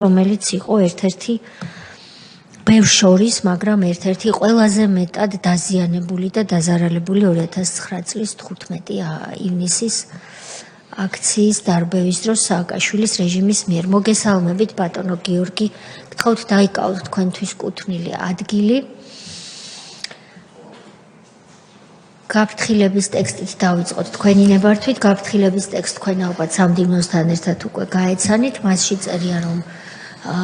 რომელიც იყო ერთ-ერთი ბევრ შორის, მაგრამ ერთ-ერთი ყველაზე მეტად დაზიანებული და დაზარალებული 2009 წლის 15 ივნისის აქციის დარბევის დროს სააკაშვილის რეჟიმის მიერ. მოგესალმებით, ბატონო გიორგი, გთხოვთ დაიკავოთ თქვენთვის კუთვნილი ადგილი. გაფრთხილების ტექსტით დავიწყოთ თქვენი ნებართვით. გაფრთხილების ტექსტ თქვენ ალბათ სამდივნოსთან ერთად უკვე გაეცანით. მასში წერია, რომ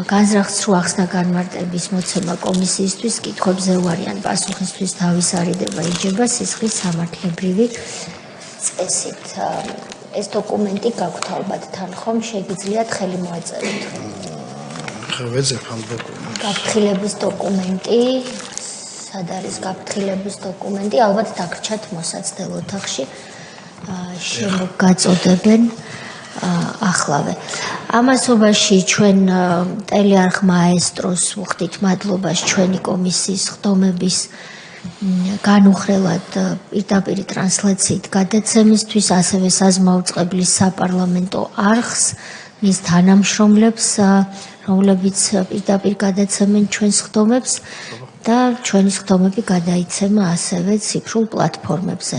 განზრახს რო ახსნა განმარტების მოცემა კომისიისთვის კითხვებზე უარიან პასუხისთვის თავის არიდება იჯება სისხლის სამართლებრივი წესით. ეს დოკუმენტი გაქვთ ალბათ თან ხომ, შეგიძლიათ ხელი მოაწეროთ. ვეძებ ამ დოკუმენტს. გაფრთხილების დოკუმენტი, სად არის გაფრთხილების დოკუმენტი? ალბათ დაგრჩათ მოსაცდელ ოთახში. შემოგაწოდებენ ახლავე. ამასობაში ჩვენ ტელეარხ მაესტროს ვუხდით მადლობას ჩვენი კომისიის ხდომების განუხრელად პირდაპირ ტრანსლაციით გადაცემისთვის, ასევე საზმაო წყებლის საპარლამენტო არხს, მის თანამშრომლებს, რომლებიც პირდაპირ გადაცემენ ჩვენს ხდომებს და ჩვენი ხდომები გადაიცემა ასევე ციფრულ პლატფორმებზე.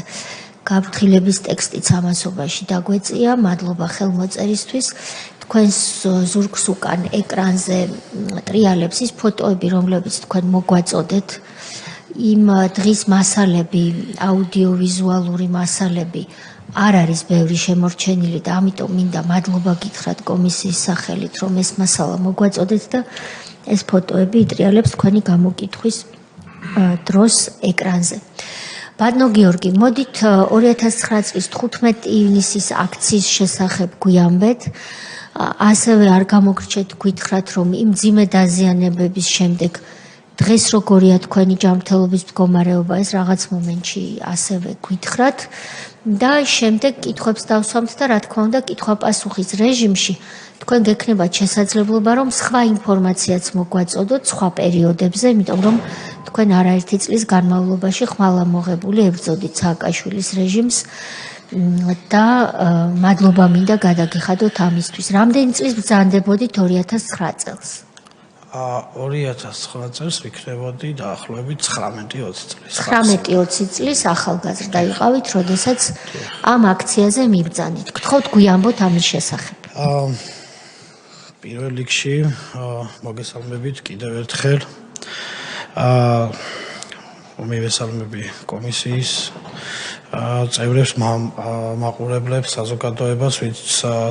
გაფრთხილების ტექსტიც ამასობაში დაგვეწია. მადლობა ხელმოწერისთვის. თქვენს ზურგს უკან ეკრანზე ტრიალებს ის ფოტოები, რომლებიც თქვენ მოგვაწოდეთ. იმ დღის მასალები, აუდიოვიზუალური მასალები არ არის ბევრი შემორჩენილი და ამიტომ მინდა მადლობა გითხრათ კომისიის სახელით, რომ ეს მასალა მოგვაწოდეთ და ეს ფოტოები იტრიალებს თქვენი გამოკითხვის დროს ეკრანზე. ბატონო გიორგი, მოდით 2009 წლის 15 ივნისის აქციის შესახებ გვიამბეთ. ასევე არ გამოგრჩეთ გითხრათ, რომ იმ მძიმე დაზიანებების შემდეგ დღეს როგორია თქვენი ჯანმრთელობის მდგომარეობა, ეს რაღაც მომენტში ასევე გითხრათ და შემდეგ კითხვებს დავსვამთ და რა თქმა უნდა კითხვა-პასუხის რეჟიმში თქვენ გექნებათ შესაძლებლობა, რომ სხვა ინფორმაციაც მოგვაწოდოთ სხვა პერიოდებზე, იმიტომ რომ თქვენ არაერთი წლის განმავლობაში ხვალ ამოღებული ებრძოდით სააკაშვილის რეჟიმს და მადლობა მინდა გადაგიხადოთ ამისთვის. რამდენი წლის ბრძანდებოდით 2009 წელს? 2009 წელს ვიქნებოდი დაახლოებით 19-20 წლის. 19-20 წლის ახალგაზრდა იყავით, როდესაც ამ აქციაზე მიბრძანით. გთხოვთ გვიამბოთ ამის შესახებ. პირველ რიგში მოგესალმებით კიდევ ერთხელ. მივესალმები კომისიის წევრებს, მაყურებლებს, საზოგადოებას, ვინც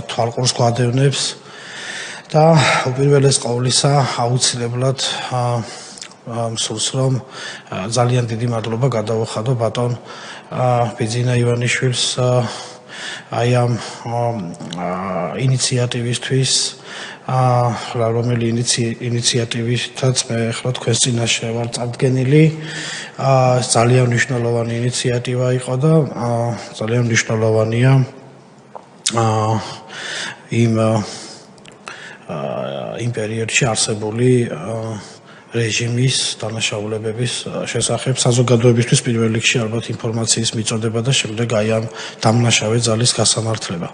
თვალყურს გვადევნებს და უპირველეს ყოვლისა აუცილებლად მსურს, რომ ძალიან დიდი მადლობა გადავუხადო ბატონ ბიძინა ივანიშვილს აი ამ ინიციატივისთვის, რომელი ინიციატივითაც მე ახლა თქვენს წინაშე ვარ წარდგენილი. ძალიან მნიშვნელოვანი ინიციატივა იყო და ძალიან მნიშვნელოვანია იმ პერიოდში არსებული რეჟიმის დანაშაულებების შესახებ საზოგადოებისთვის პირველ რიგში ალბათ ინფორმაციის მიწოდება და შემდეგ აი ამ დამნაშავე ძალის გასამართლება.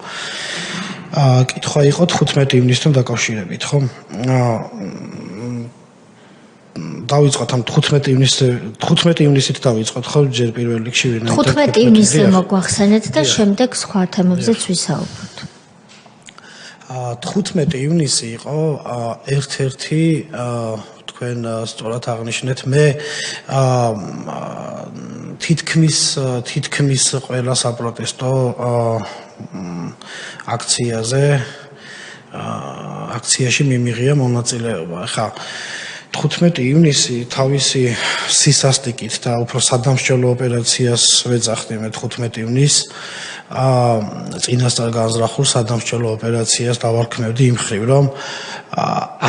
კითხვა იყო 15 ივნისთან დაკავშირებით, ხო? დავიწყოთ ამ 15 ივნისით დავიწყოთ, ხო? ჯერ პირველ რიგში ვინაიდან 15 ივნისზე მოგვახსენეთ და შემდეგ სხვა თემებზეც ვისაუბროთ. 15 ივნისი იყო ერთ-ერთი თქვენ სწორად აღნიშნეთ, მე თითქმის ყველა საპროტესტო აქციაში მიმიღია მონაწილეობა. ხა 15 ივნისი თავისი სისასტიკით და უფრო სადამსჯელო ოპერაციას ვეძახდი მე 15 ივნისს. წინასწარ განზრახულ სადამსჯელო ოპერაციას დავარქმევდი იმ მხრივ, რომ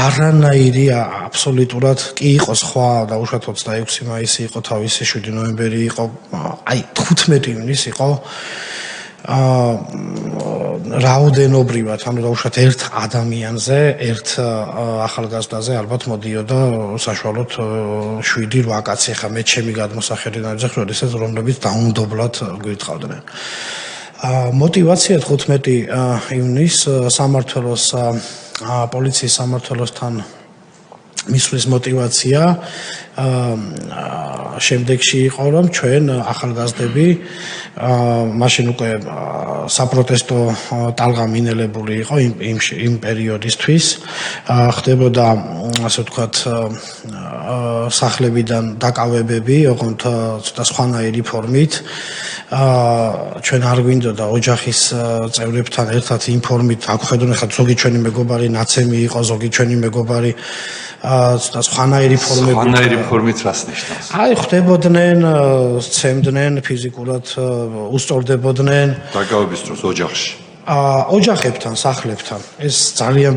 არანაირი აბსოლუტურად კი იყო სხვა და უშუალოდ 26 მაისი იყო, თავისი 7 ნოემბერი იყო, აი 15 ივნისი იყო რაოდენობრივად, ანუ უშუალოდ ერთ ადამიანზე, ერთ ახალგაზრდაზე ალბათ მოდიოდა საშუალოდ 7-8 კაცი. ხა მე ჩემი გადმოსახედიდან ვიძახ, რომლებიც დაუნდობლად გვიტყავდნენ. მოტივაცია 15 ივნისს სამმართველოს პოლიციის სამმართველოსთან მისვლის мотиваცია შემდეგში იყო რომ ჩვენ ახალგაზრდები მაშინ უკვე საპროტესტო ტალღა მინელებული იყო იმ პერიოდისთვის ხდებოდა ასე ვთქვათ სახლებიდან დაკავებები ოღონდ ცოტა სხვანაირი ფორმით ჩვენ არ გვინდოდა ოჯახის წევრებთან ერთად იმ ფორმით აგვხედონ ხა ზოგი ჩვენი მეგობარი ნაცემი იყო ზოგი ჩვენი მეგობარი სხვანაირი ფორმით რას ნიშნავს? აი ხდებოდნენ, სცემდნენ ფიზიკურად, უსწორდებოდნენ დაკავების დროს ოჯახში. ოჯახებთან, სახლებთან. ეს ძალიან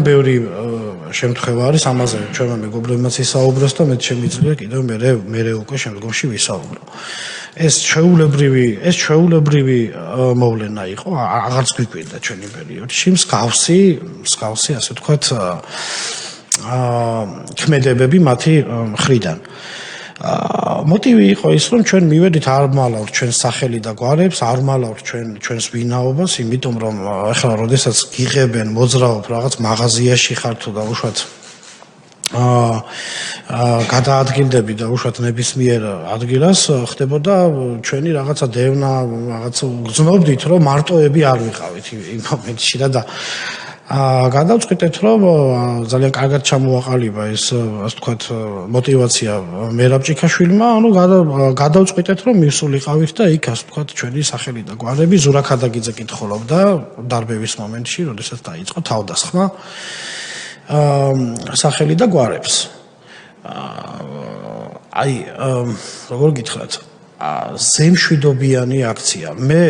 ბევრი შემთხვევა არის, ამაზე ჩვენმა მეგობრებმაც ისაუბრეს და მეც შემიძლია კიდევ მე უკვე შემდგომში ვისაუბრო. ეს ჩვეულებრივი მოვლენა იყო, აღარც გვიკვირდა ჩვენი პერიოდში, მსგავსი ასე ვთქვათ ქმედებები მათი მხრიდან. მოტივი იყო ის, რომ ჩვენ მივედით არ მალავთ ჩვენს სახელი და გვარებს, არ მალავთ ჩვენს ვინაობას, იმიტომ რომ ახლა როდესაც გიღებენ მოძრაობ რაღაც მაღაზიაში ხარ თუ და უშუალოდ გადაადგილდები და უშუალოდ ნებისმიერ ადგილას ხდებოდა ჩვენი რაღაცა დევნა, რაღაც გრძნობდით, რომ მარტოები არ ვიყავით იმ მომენტში და გადავწყვიტეთ რომ ძალიან კარგად ჩამოაყალიბა ეს ასე ვთქვათ мотиваცია მერაბჭიქაშვილმა ანუ გადავწყვიტეთ რომ მივსულიყავით და იქ ასე ვთქვათ ჩვენი სახელი და გვარები ზურაქადაგიძე კითხულობდა დარბევის მომენტში როდესაც დაიწყო თავდასხმა სახელი და გვარებს აი როგორ გითხრათ ზემშვიდობიანი აქცია. მე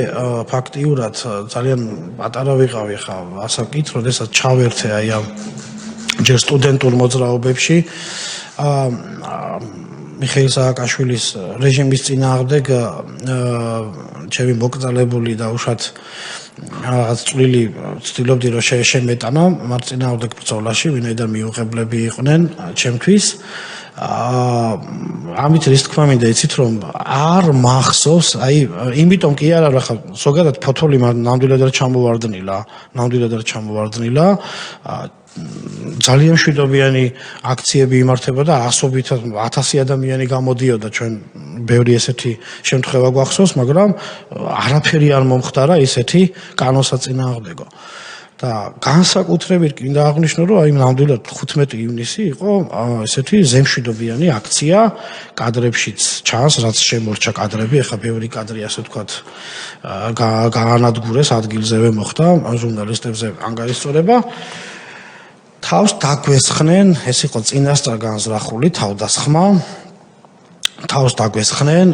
ფაქტიურად ძალიან პატარა ვიყავი ხა ასაკით, როდესაც ჩავერთე აი ამ ჯერ სტუდენტურ მოძრაობებში. მიხეილ სააკაშვილის რეჟიმის წინააღმდეგ ჩემი მოკრძალებული და უშუალოდ რაღაც წვლილი ვცდილობდი რომ შემეტანა მათ წინააღმდეგ ბრძოლაში, ვინაიდან მიუღებლები იყვნენ ჩემთვის. ამით რის თქმა მინდა იცით რომ არ მახსოვს აი იმიტომ კი არა რა ხა ზოგადად ფოთოლი ნამდვილად არ ჩამოვარდნილა ძალიან მშვიდობიანი აქციები იმართებოდა ასობით 1000 ადამიანი გამოდიოდა ჩვენ ბევრი ესეთი შემთხვევა გვახსოვს მაგრამ არაფერი არ მომხდარა ისეთი კანონსაწინააღმდეგო და განსაკუთრებით კიდე აღნიშნო რომ აი ნამდვილად 15 ივნისი იყო ესეთი ზემშვიდობიანი აქცია კადრებშიც ჩანს რაც შემორჩა კადრები ეხა ბევრი კადრი ასე ვთქვათ გაანადგურეს ადგილზევე მოხდა ჟურნალისტებზე ანგარიშწორება თავს დაგვესხნენ ეს იყო წინასწარ განზრახული თავდასხმა თავს დაგვესხნენ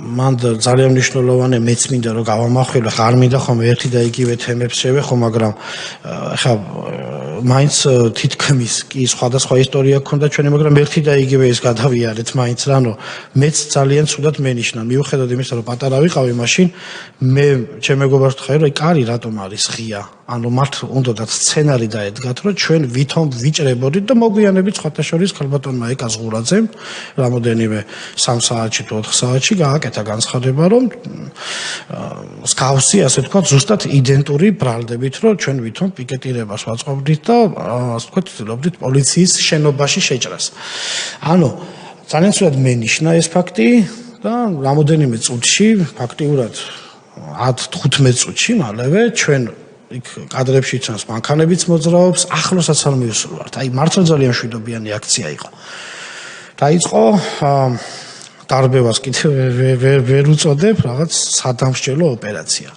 მან ძალიან მნიშვნელოვანი მეც მინდა რომ გავამახვილო ხა არ მინდა ხომ ერთი და იგივე თემებს შევეხო მაგრამ ხა მაინც თითქმის კი სხვადასხვა ისტორია გქონდა ჩვენი მაგრამ ერთი და იგივე ის გადავიარეთ მაინც რანო მეც ძალიან ცუდად მენიშნა მიუხედავად იმისა რომ პატარა ვიყავი მაშინ მე ჩემ მეგობარს ვთქვი რომ კარი რატომ არის ღია ანუ მათ უნდათ სცენარი დაედგათ რომ ჩვენ ვითომ ვიჭრებოდით და მოგვიანებით სხვათა შორის ქალბატონმა ეკა ზღურაძემ რამოდენიმე 3 საათში თუ 4 საათში გააკეთა განცხადება რომ მსგავსი ასე ვთქვათ ზუსტად იდენტური ბრალდებით რომ ჩვენ ვითომ პიკეტირებას ვაწყობდით და ასე ვთქვათ ვცდილობდით პოლიციის შენობაში შეჭრას ანუ ძალიან ცუდად მენიშნა ეს ფაქტი და რამოდენიმე წუთში ფაქტიურად 10-15 წუთში მალევე ჩვენ იქ კადრებში ჩანს მანქანებიც მოძრაობს ახლოსაც არ მივსულვართ აი მართლა ძალიან მშვიდობიანი აქცია იყო დაიწყო დარბევას კიდევ ვერ უწოდებ რაღაც სადამსჯელო ოპერაცია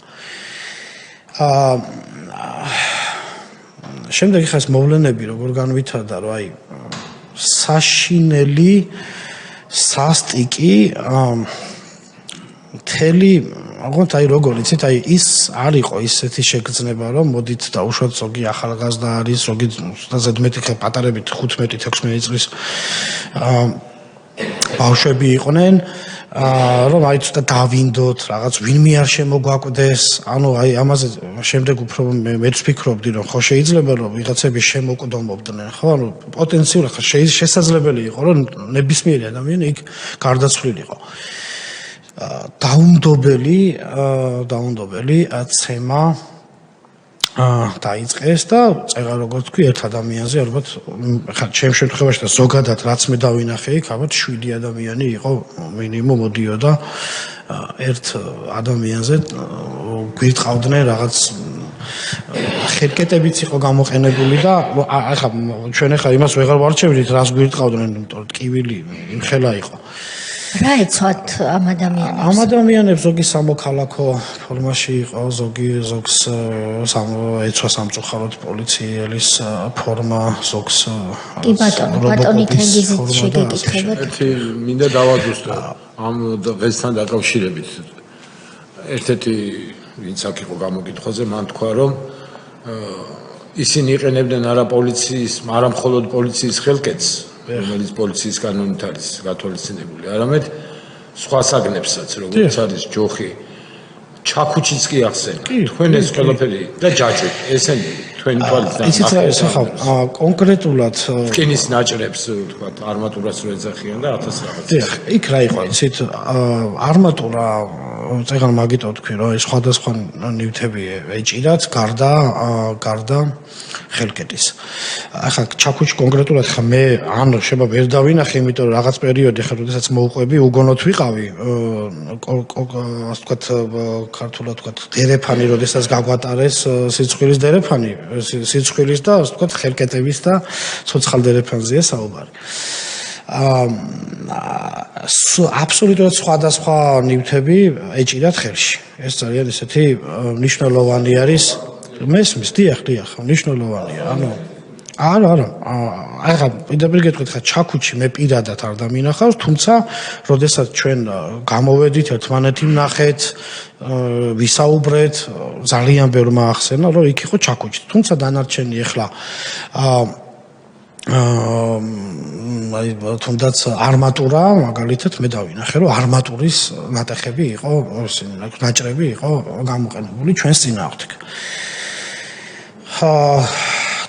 შემდეგ ხა ეს მოვლენები როგორ განვითარდა რომ აი საშინელი სასტიკი თელი აღონთ აი როგორ იცით აი ის არ იყო ისეთი შეგრძნება რომ მოდით და უშუალოდ ზოგი ახალგაზრდა არის ზოგი ზედმეტი ხე პატარებით 15-16 წლის ბავშვები იყვნენ რომ აი ცოტა დავინდოთ რაღაც ვინმე არ შემოგვაკვდეს ანუ აი ამაზე შემდეგ უფრო მეც ვფიქრობდი რომ ხო შეიძლება რომ ვიღაცები შემოკვდომობდნენ ხო ანუ პოტენციურად შესაძლებელი იყო რომ ნებისმიერი ადამიანი იქ გარდაცვლილიყო დაუნდობელი ცემა დაიწყეს და წეღა როგორც თქვი ერთ ადამიანზე ალბათ ხა ჩემ შემთხვევაში და ზოგადად რაც მე დავინახე იქ ალბათ 7 ადამიანი იყო მინიმუმ მოდიოდა ერთ ადამიანზე გვირტყავდნენ რაღაც ხერკეტებიც იყო გამოყენებული და ახლა ჩვენ ახლა იმას ვეღარ ვარჩევით რას გვირტყავდნენ იმიტომ ტკივილი იმხელა იყო რა ეცვათ ამ ადამიანებს? ამ ადამიანებს ზოგი სამოქალაქო ფორმაში იყო, ზოგს ეცვა სამწუხაროდ პოლიციელის ფორმა, ზოგს კი ბატონი თენგიზით შეგეკითხებათ. ერთი მინდა დავაძუსტო ამ დღესთან დაკავშირებით. ერთ-ერთი ვინც აქ იყო გამოკითხვაზე, მან თქვა, რომ ისინი იყენებდნენ არა მხოლოდ პოლიციის ხელკეთს, რომელიც პოლიციის კანონით არის გათვალისწინებული, არამედ სხვა საგნებსაც, როგორც არის ჯოხი, ჩაქუჩიც კი ახსენა. თქვენ ეს ყველაფერი და ჯაჭვი, ესენი თქვენი თვალით იცით რა ეს ახლა კონკრეტულად რკინის ნაჭრებს, თქვა, არმატურას რო ეძახიან და 1000 რაღაც. დიახ, იქ რა იყო, იცით, არმატურა წეგან მაგიტო თქვი, რომ ეს სხვადასხვა ნივთები ეჭირათ გარდა ხელკეთის. ახლა ჩაქუჩი კონკრეტულად ხა მე ან შეიძლება ვერ დავინახე, იმიტომ რომ რაღაც პერიოდი ხა როდესაც მოვყვები, უგონოთ ვიყავი, ასე ვთქვათ, ქართულად ვთქვათ, დერეფანი, როდესაც გაგვატარეს სიცხვილის დერეფანი, სიცხვილის და ასე ვთქვათ, ხელკეტების და ცოცხალ დერეფანზეა საუბარი. აბსოლუტურად სხვადასხვა ნივთები ეჭირათ ხელში. ეს ძალიან ისეთი მნიშვნელოვანი არის. მესმის, დიახ, მნიშვნელოვანია. არა. ახლა პირდაპირ გეტყვით, ხა ჩაქუჩი მე პირადად არ დამინახავს, თუმცა როდესაც ჩვენ გამოვედით ერთმანეთი ვნახეთ, ვისაუბრეთ, ძალიან ბევრმა ახსენა, რომ იქ იყო ჩაქუჩი. თუმცა დანარჩენი ახლა თუნდაც არმატურა, მაგალითად მე დავინახე, რომ არმატურის ნატეხები იყო, ნაჭრები იყო გამოყენებული ჩვენს წინააღმდეგ.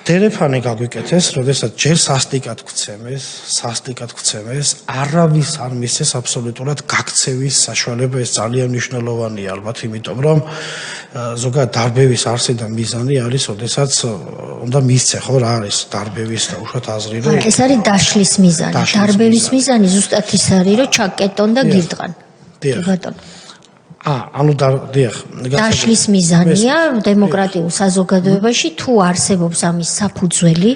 დერეფანი გაგვიკეთეს, როდესაც ჯერ სასტიკად გვცემეს, არავის არ მისცეს აბსოლუტურად გაქცევის საშუალება, ეს ძალიან მნიშვნელოვანია ალბათ, იმიტომ რომ ზოგადად დარბევის არსი და მიზანი არის, როდესაც უნდა მისცე, ხო, რა არის დარბევის და უშუალოდ აზრი, რომ ეს არის დაშლის მიზანი. დარბევის მიზანი ზუსტად ის არის, რომ ჩაკეტონ და გირდყან. ბატონო. დიახ. დაშლის მიზანია დემოკრატიულ საზოგადოებაში თუ არსებობს ამის საფუძველი,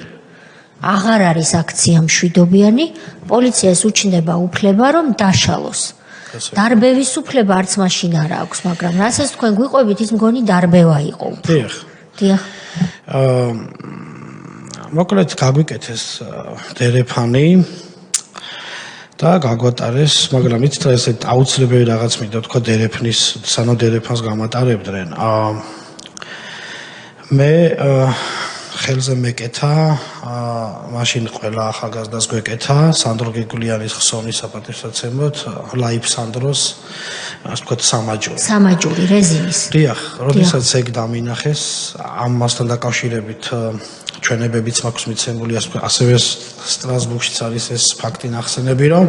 აღარ არის აქცია მშვიდობიანი, პოლიციას უჩნდება უფლება რომ დაშალოს. დარბევის უფლება არც მაშინ არ აქვს, მაგრამ რასაც თქვენ გვიყვებით, ის მგონი დარბევა იყო. დიახ. მოკლედ გაგვიკეთეს დერეფანი და გაგვატარეს, მაგრამ იცით რა ესე აუცილებელი რაღაც მინდა თქვა დერეფნის, სანამ დერეფანს გამატარებდნენ. მე ხელზე მეკეთა, მაშინ ყველა ახალგაზრდას გვეკეთა, სანდრო გიგულიანის ხსოვნის საპატივსაცემლოდ, ლაიფ სანდროს, ასე ვთქვათ, სამაჯური რეზინის. დიახ, როდესაც ეგ დამინახეს, ამასთან დაკავშირებით ჩვენებებიც მაქვს მიცემული, ასევე სტრასბურგშიც არის ეს ფაქტი ნახსენები, რომ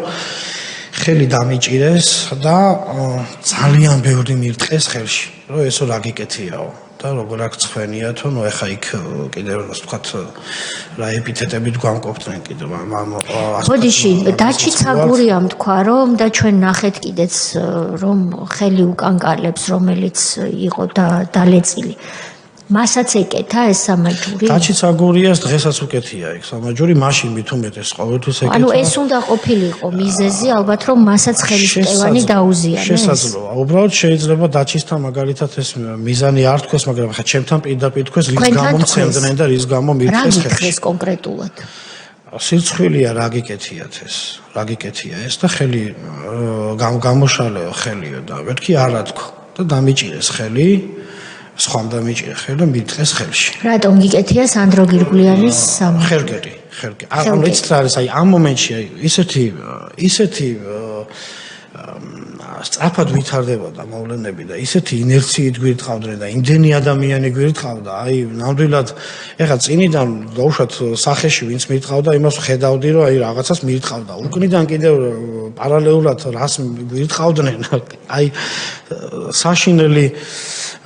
ხელი დამიჭირეს და ძალიან ბევრი მირტყეს ხელში, რომ ესო რა გიკეთიაო და როგორ აქ ცხენიათო, ნუ ეხა იქ კიდევ ასე ვთქვათ, რა ეპითეტებით გვამყოფდნენ კიდევ ბოდიში დაჩიც აგურიამ თქვა, რომ და ჩვენ ნახეთ კიდეც რომ ხელი უკანკალებს, რომელიც იყო დალეწილი. მასაც ეკეთა ეს სამაჯური? დაჩიც აგურიას დღესაც უკეთია იქ სამაჯური, მაშინ მით უმეტეს ყოველთვის ეკეთა. ანუ ეს უნდა ყოფილიყო მიზეზი, ალბათ რომ მასაც ხელისმტევანი დაუზიანეს. შესაძლოა. უბრალოდ შეიძლება დაჩისთან მაგალითად ეს მიზანი არ თქვეს, მაგრამ ხა ჩემთან პირდაპირ თქვეს, რის გამო მცემდნენ და რის გამო მირთეს ხელში. რა გიქრეს კონკრეტულად? სირცხვილია რა გიკეთიათ ეს და ხელი გამოშალეო ხელიო და ვერქი არა თქო და დამიჭირეს ხელი. სხვა დამიჭირე ხელი და მირტყეს ხელში. რატომ გიკეთია სანდრო გირგულიანის ხელკეტი. ანუ იცით რა არის, აი ამ მომენტში ისეთი სწრაფად ვითარდებოდა მოვლენები და ისეთი ინერციით გვირტყავდნენ და იმდენი ადამიანი გვირტყავდა, აი ნამდვილად ეხლა წინიდან დაუშვათ სახეში ვინც მირტყავდა, იმას ხედავდი, რომ აი რაღაცას მირტყავდა. უკნიდან კიდევ პარალელურად რას გვირტყავდნენ, აი საშინელი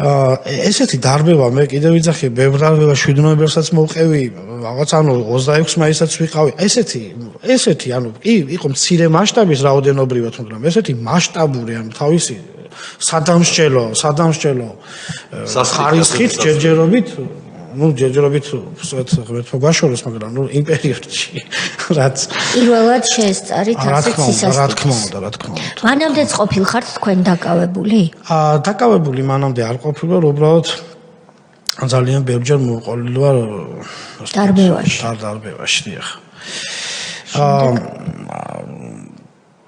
ესეთი დარბევა მე კიდევ ვიძახი, ბევრ დარბევა 7 ნოემბერსაც მოვყევი, რაღაც ანუ 26 მაისსაც ვიყავი. ესეთი ანუ იყო მცირე მასშტაბის რაოდენობრივად, მაგრამ ესეთი მასშტაბური ანუ თავისი სადამსჯელო ხარისხით ჯერჯერობით ჯერჯერობით ღმერთმა გვაშოროს, მაგრამ იმ პერიოდში რაც პირველად შეესწარით ასეთ სისასტიკეს. რა თქმა უნდა. მანამდეც ყოფილხართ თქვენ დაკავებული? დაკავებული მანამდე არ ყოფილვარ, უბრალოდ ძალიან ბევრჯერ მოვყოლილი ვარ დარბევაში, დიახ.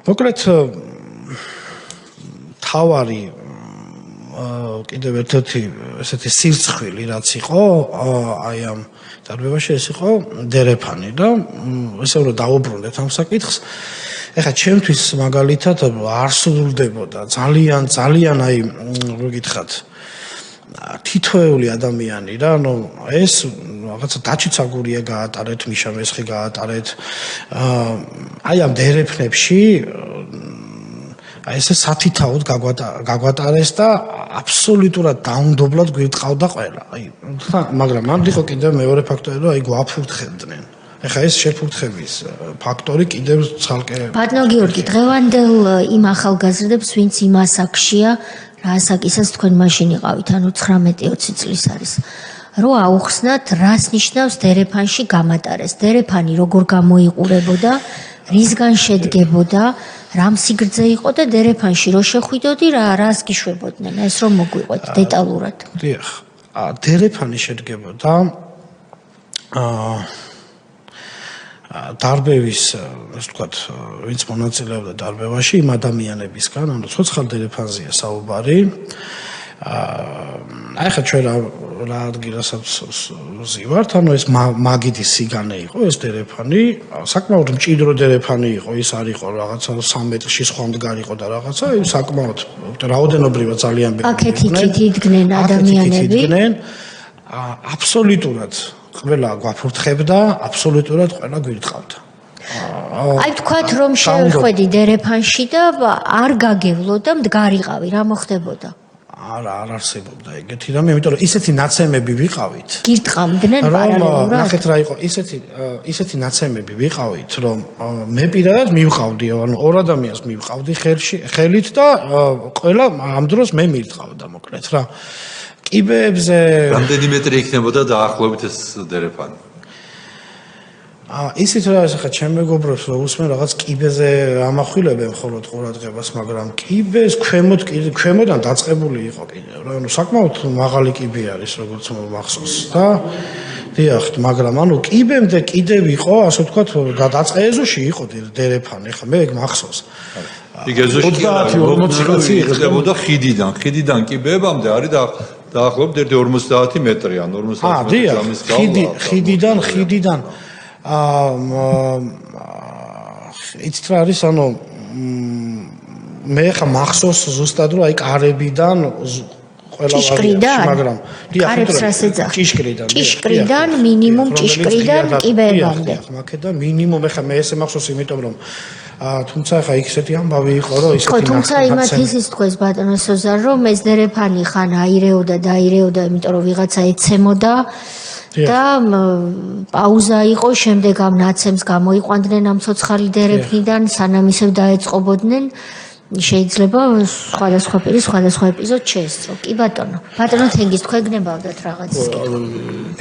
მოკლედ თავარი კიდევ ერთ-ერთი ესეთი სირცხვილი რაც იყო აი ამ დარბევაში ეს იყო დერეფანი და ესე რომ დაუბრუნდეთ ამ საკითხს. ეხლა ჩემთვის მაგალითად არ სრულდებოდა ძალიან აი რო გითხრათ თითოეული ადამიანი რა ანუ ეს რაღაცა დაჩიცაგურია გაატარეთ, მიშა მესხი გაატარეთ აი ამ დერეფნებში აი ესე სათითაოდ გაგვატარეს და აბსოლუტურად დაუნდობლად გვირტყავდა ყველა. აი მაგრამ მან იყო კიდევ მეორე ფაქტორი რომ აი გვაფურთხებდნენ. ეხლა ეს შეფურთხების ფაქტორი კიდევ ცალკე ბატონო გიორგი, დღევანდელ იმ ახალგაზრდებს, ვინც იმ ასაკშია, რა ასაკისაც თქვენ მაშინ იყავით, ანუ 19-20 წლის არის. რო აუხსნათ, რას ნიშნავს დერეფანში გამატარეს? დერეფანი როგორ გამოიყურებოდა, რისგან შედგებოდა, რამ სიგრძე იყო და დერეფანში რო შეხვიდოდი, რას გიშვებოდნენ? ეს რომ მოგვიყვეთ დეტალურად. დიახ. დერეფანი შედგებოდა დარბევის, ასე ვთქვათ, ვინც მონაწილეობდა დარბევაში, იმ ადამიანებისგან, ანუ ცოცხალ დერეფანზეა საუბარი. აი ხა ჩვენ რა ადგილასაც ვზივართ, ანუ ეს მაგიდის სიგანე იყო ეს დერეფანი, საკმაოდ მჭიდრო დერეფანი იყო, ის არ იყო რაღაცა 3 მეტრში სხვა მდგარიყო და რაღაცა, ის საკმაოდ რაოდენობრივად ძალიან ბევრი. აქეთ იდგნენ ადამიანები. აბსოლუტურად ყველა გვაფურთხებდა, აბსოლუტურად ყველა გვირტყავდა. აი თქვათ რომ შევხვედი დერეფანში და არ გაგევლო და მდგარიყავი, რა მოხდებოდა? არ არსებობდა ეგეთი რამე, იმიტომ რომ ისეთი ნაცემები ვიყავით. გირტყამდნენ პარალელურად. ნახეთ რა იყო, ისეთი ნაცემები ვიყავით, რომ მე პირადად მივყავდი, ანუ ორ ადამიანს მივყავდი ხელით და ყველა ამ დროს მე მირტყავდა მოკლედ რა. კიბეებზე რამდენი მეტრი იქნებოდა დაახლოებით ეს დერეფანი? ისიც რა ეს ხა ჩემ მეგობრებს რომ უსმენ რაღაც კიბეზე ამახვილებენ ხოლმე ყურადღებას, მაგრამ კიბეს ქვემოდან დაწყებული იყო კიდე. ანუ საკმაოდ მაღალი კიბე არის როგორც მახსოვს და დიახ, მაგრამ ანუ კიბემდე კიდევ იყო, ასე ვთქვათ, დაწყეეზოში იყო დერეფანი, ხა მე ეგ მახსოვს. იქ ეზოში 30-40 იქნებოდა ხიდიდან კიბეებამდე არის დაახლოებით 50 მეტრი ან 50 მეტრი ამის ხიდიდან იცით რა არის ანუ მე ხა მახსოვს ზუსტად რომ აი კარებიდან ყველა ვარიანტი მაგრამ კარებს რას ეძახ ჭიშკრიდან მინიმუმ ჭიშკრიდან კიბეებამდე მაგედან მინიმუმ ხა მე ესე მახსოვს იმიტომ რომ თუმცა ხა ისეთი ამბავი იყო რომ ისეთი ხო თუმცა იმათ ისიც თქვენს ბატონო სოზარ რომ ეს დერეფანი ხან აირეოდა იმიტომ რომ ვიღაცა ეცემოდა და პაუზა იყო შემდეგ ამ ნაცემს გამოიყვანდნენ ამ ცოცხალი დერეფნიდან სანამ ისევ დაეწყობოდნენ შეიძლება სხვადასხვა პირი სხვადასხვა ეპიზოდ შეესწრო. კი ბატონო თენგის თქვენ გნებავდათ რაღაცის კითხვა.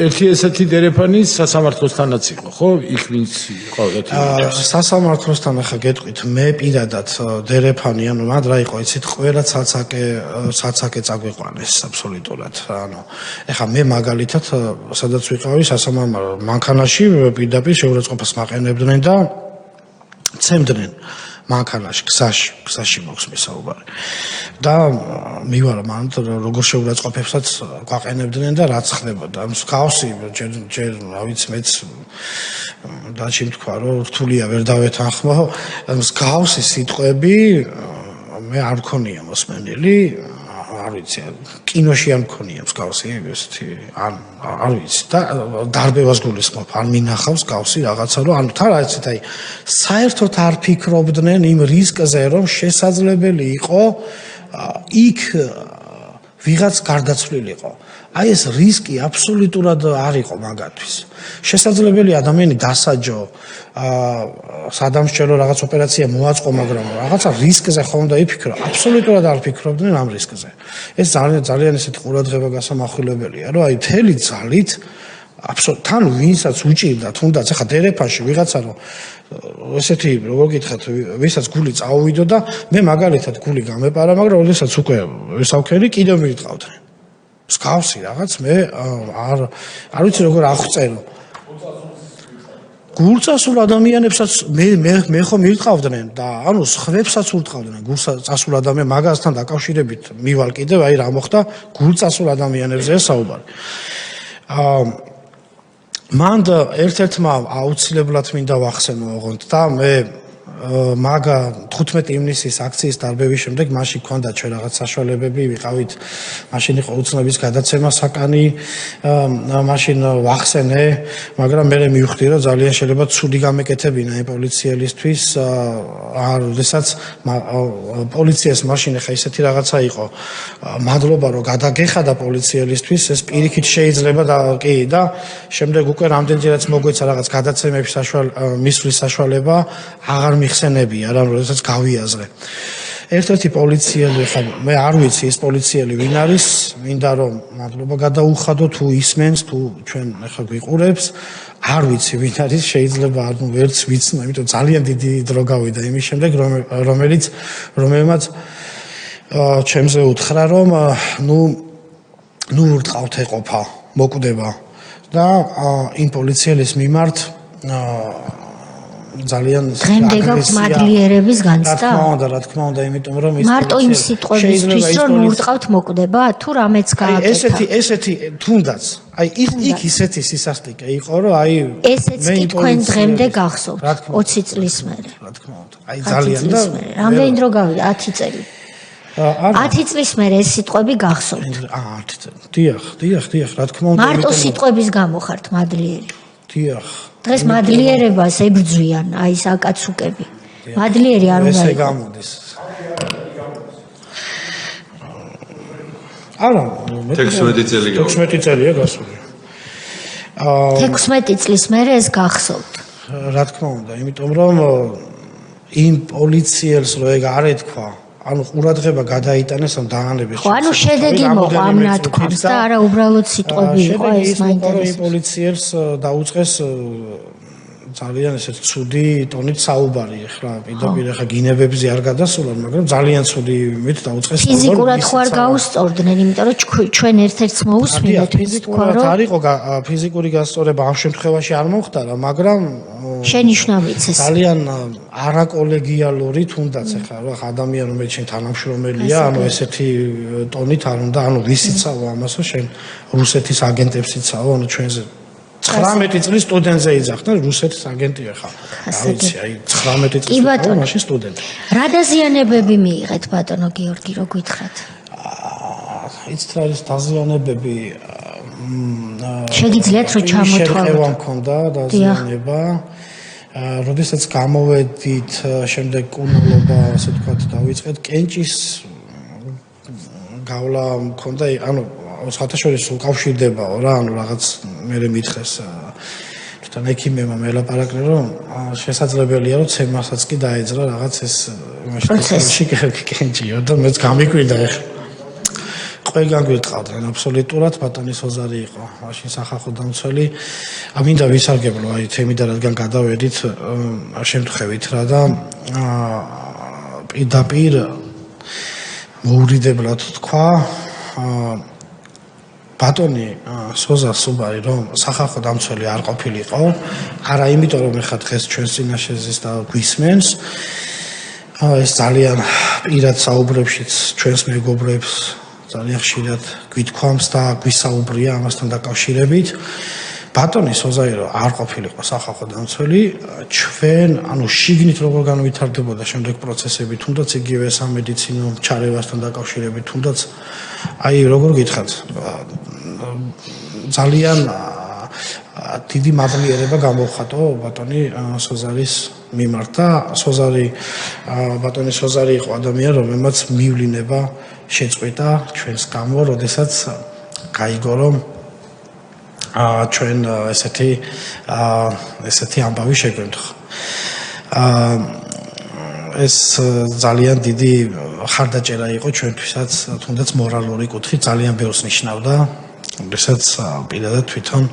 ერთი ესეთი დერეფანი სასამართლოსთანაც იყო, ხო? იქ ვინც იყო ერთი სასამართლოსთან ახლა გეტყვით, მე პირადად დერეფანი, ანუ მად რა იყო, იცით, ყველა ცალცაკე წაგვიყვანეს აბსოლუტურად. ანუ ეხლა მე მაგალითად სადაც ვიყავი სასამართლო მანქანაში პირდაპირ შეურაცხყოფას მაყენებდნენ და ცემდნენ მანქანაში გზაში მოხსმის საუბარი და მივარა მან როგორ შეურაცხყოფებსაც გვაყენებდნენ და რაც ხდებოდა მსგავსი ჯერ რა ვიცი მეც დაჩი თქვა რომ რთულია ვერ დავეთანხმო მსგავსი სიტყვები მე არ მქონია მოსმენილი არ ვიცი კინოში არ მქონია მსგავსი ესეთი არ ვიცი და დარბევას გულისხმობ არ მინახავს გავსი რაღაცა რომ ანუ თან რაიცით აი საერთოდ არ ფიქრობდნენ იმ რისკზე რომ შესაძლებელი იყო იქ ვიღაც გარდაცვლილიყო. აი ეს რისკი აბსოლუტურად არ იყო მაგათთვის. შესაძლებელი ადამიანი დასაჯო, სადამსჯელო რაღაც ოპერაცია მოაწყო, მაგრამ რაღაცა რისკზე ხომ უნდა იფიქრო, აბსოლუტურად არ ფიქრობდნენ ამ რისკზე. ეს ძალიან ესეთი ყურადღება გასამახვილებელია, რომ აი მთელი ძალით თან ვინცაც უჭირდა, თუნდაც ახლა დერეფანში ვიღაცა რომ ესეთი როგორ გითხრათ, ვისაც გული წაუვიდო და მე მაგალითად გული გამეპარა, მაგრამ ოდესაც უკვე ვესავქერი კიდევ მივიტყავდნენ. მსგავსი რაღაც მე არ ვიცი როგორ აღწერო. გულწასულ ადამიანებსაც მე ხომ მივიტყავდნენ და ანუ სხვებსაც ურტყავდნენ გულწასულ ადამიანებს მაგასთან დაკავშირებით მივალ კიდევ აი რა მოხდა გულწასულ ადამიანებზე საუბარი. მან ერთ-ერთმა აუცილებლად მინდა ვახსენო ოღონდ და მე მაგა 15 ივნისის აქციის დარბევის შემდეგ მაშინ ქონდა ჩვენ რაღაც საშუალებები ვიყავით მაშინ იყო უცნობის გადაცემა საკანი მაშინ ვახსენე მაგრამ მე მივხვდი რომ ძალიან შეიძლება ცუდი გამეკეთებინა იმ პოლიციელისთვის როდესაც პოლიციას მაშინ ხა ისეთი რაღაცა იყო მადლობა რომ გადაგეხადა პოლიციელისთვის ეს პირიქით შეიძლება და კი და შემდეგ უკვე რამდენჯერაც მოგვეცა რაღაც გადაცემების მისვლის საშუალება აღარ ხსენებია რა როდესაც გავიაზრე. ერთ-ერთი პოლიციელი ხა მე არ ვიცი ეს პოლიციელი ვინ არის, მინდა რომ მადლობა გადაუხადო თუ ისმენს თუ ჩვენ ხა გვიყურებს, არ ვიცი ვინ არის, შეიძლება არ ვერც ვიცნო, იმიტომ ძალიან დიდი დრო გავიდა იმის შემდეგ რომელმაც ჩემზე უთხრა რომ ნუ ურტყავთ ეყოფა, მოკვდება და იმ პოლიციელის მიმართ ძალიან დღემდე გაქვს მადლიერების განცდა? რა თქმა უნდა, იმიტომ რომ ის მარტო იმ სიტყვებისთვის რომ ურტყავთ მოკვდება, თუ რამეც გააკეთა. ესეთი თუნდაც, აი იქ ისეთი სისასტიკე იყო, რომ აი ესეც კი თქვენ დღემდე გახსოვთ 20 წლის მერე. რა თქმა უნდა. აი ძალიან და რამდენი დრო გავიდა? 10 წელი. 10 წლის მერე ეს სიტყვები გახსოვთ. 10 წელი. დიახ, რა თქმა უნდა. მარტო სიტყვების გამო ხართ მადლიერი. დიახ. დღეს მადლიერებას ებრძვიან აი ეს აკაცუკები. მადლიერი არ უნდა ეს გამოდის. არა, 16 წელი გავიდა. 16 წელია გასული. 16 წლის მერე ეს გახსოვთ. რა თქმა უნდა, იმიტომ რომ იმ პოლიციელს რო ეგ არ ეთქვა ანუ ყურადღება გადაიტანეს ამ დაანების ხო, ანუ შედეგი მოყვა ამ ნათქვამს და არა უბრალოდ სიტყვები იყო ეს მაინტერესებს. პოლიციელს დაუწყეს ძალიან ესეთ ცუდი ტონით საუბარი ახლა პირდაპირ ახლა გინებებზე არ გადასულან, მაგრამ ძალიან ცუდი მით დაუწყეს საუბარი. ფიზიკურად ხო არ გაუსწორდნენ, იმიტომ რომ ჩვენ ერთ-ერთს მოусმინეთ თქვა რომ არ იყო ფიზიკური გასწორება ამ შემთხვევაში არ მომხდარა, მაგრამ შენიშვნებიც ეს ძალიან არაკოლეგიალური თუნდაც ახლა რა ადამიანი რომელიც შენ თანამშრომელია, ანუ ესეთი ტონით არ უნდა, ანუ ვისიცავო ამასო შენ რუსეთის აგენტებს იცავო, ანუ ჩვენზე 19 წლის სტუდენტზე იძახდნენ რუსეთის აგენტია ხა. ვიცი, აი 19 წლის მაშინ სტუდენტი. რა დაზიანებები მიიღეთ ბატონო გიორგი, რო გითხრათ? იცით რა არის დაზიანებები? შეგიძლიათ რომ ჩამოთვალოთ. შეკევა მქონდა დაზიანება. როდესაც გამოვედით, შემდეგ კუნალობა, ასე ვთქვათ, დავიწყეთ კენჭის გავლა მქონდა, ანუ საერთაშორისო უკავშირდებაო რა, ანუ რაღაც მე მითხეს თვითონ ექიმებმა მელაპარაკე რომ შესაძლებელია რომ ცემასაც კი დაეძრა რაღაც ეს პროცესი კენჭიო და მეც გამიკვირდა ეხლა. ყველგან გვიტყავდნენ აბსოლუტურად ბატონის ოზარი იყო მაშინ სახალხო დამცველი. მინდა ვისარგებლო აი თემიდან რადგან გადავედით შემთხვევით რა და პირდაპირ მოურიდებლად თქვა ბატონი სოზა სუბარი რომ სახალხო დამცველი არ ყოფილიყო, არა იმიტომ რომ ეხლა დღეს ჩვენს წინაშე ზის და გვისმენს. ეს ძალიან პირად საუბრებშიც ჩვენს მეგობრებს ძალიან ხშირად გვითქვამს და გვისაუბრია ამასთან დაკავშირებით. ბატონი სოზაირო არ ყოფილიყო სახალხო დამცველი, ჩვენ ანუ შიგნით როგორ განვითარდებოდა შემდეგ პროცესები, თუნდაც იგივე სამედიცინო ჩარევასთან დაკავშირებით, თუნდაც აი როგორ გითხრათ ძალიან დიდი მადლიერება გამოვხატო ბატონი სოზარის მიმართ და ბატონი სოზარი იყო ადამიანი, რომელმაც მივლინება შეწყვიტა ჩვენს გამო, როდესაც გაიგო რომ ჩვენ ესეთი ამბავი შეგვემთხვა. ეს ძალიან დიდი ხარდაჭერა იყო ჩვენთვისაც, თუნდაც მორალური კუთხით ძალიან ბევრს ნიშნავდა, როდესაც პირადად თვითონ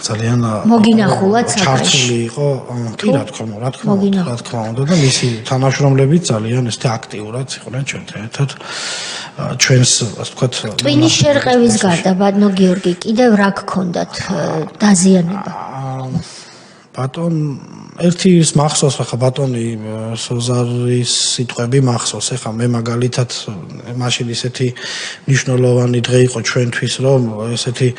ძალიან მოგინახულაც ჩართული იყო, კი რა თქმა უნდა და მისი თანაშრომლები ძალიან ესეთი აქტიურად იყვნენ ჩვენთან ერთად ჩვენს ასე ვთქვათ ტვინის შერყევის გარდა ბატონო გიორგი კიდევ რა გქონდათ დაზიანება? ბატონ ერთი ის მახსოვს ახლა ბატონი სოზარის სიტყვები მახსოვს ახლა მე მაგალითად მაშინ ისეთი მნიშვნელოვანი დღე იყო ჩვენთვის რომ ესეთი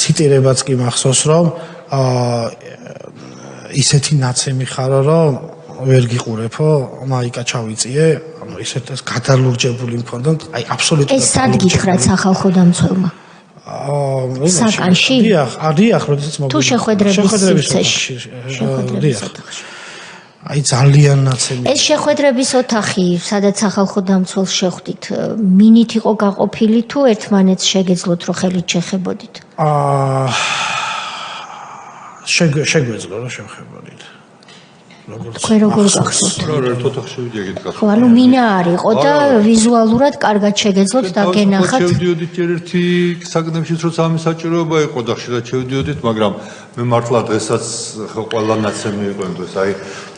ციტირებაც კი მახსოვს რომ ისეთი ნაცემი ხარო რომ ვერ გიყურებო მაიკა ჩავიწიე ანუ ისეთ ეს გადალურჯებული მქონდა აი აბსოლუტურად ეს სად გითხრათ სახალხო დამცველმა? საკანში? დიახ, როდესაც თუ შეხვედრების სივრცეში. აი ძალიან ნაცემი. ეს შეხვედრების ოთახი, სადაც სახალხო დამცველს შეხვდით, მინით იყო გაყოფილი თუ ერთმანეთს შეგეძლოთ რომ ხელით შეხებოდით? შეგვეძლო რომ შევხებოდით. თქვენ როგორ გახსოვთ? ერთ ოთახში შევიდიეთ გახსოვთ. ხო, ანუ მინა არისო და ვიზუალურად კარგად შეგეძლოთ და გენახათ. შევდიოდით ერთ-ერთი საგნებშიც როცა ამის საჭიროება იყო და ხშირად შევდიოდით, მაგრამ მე მართლა დღესაც ყველა ნაცემი იყო იმ დროს, აი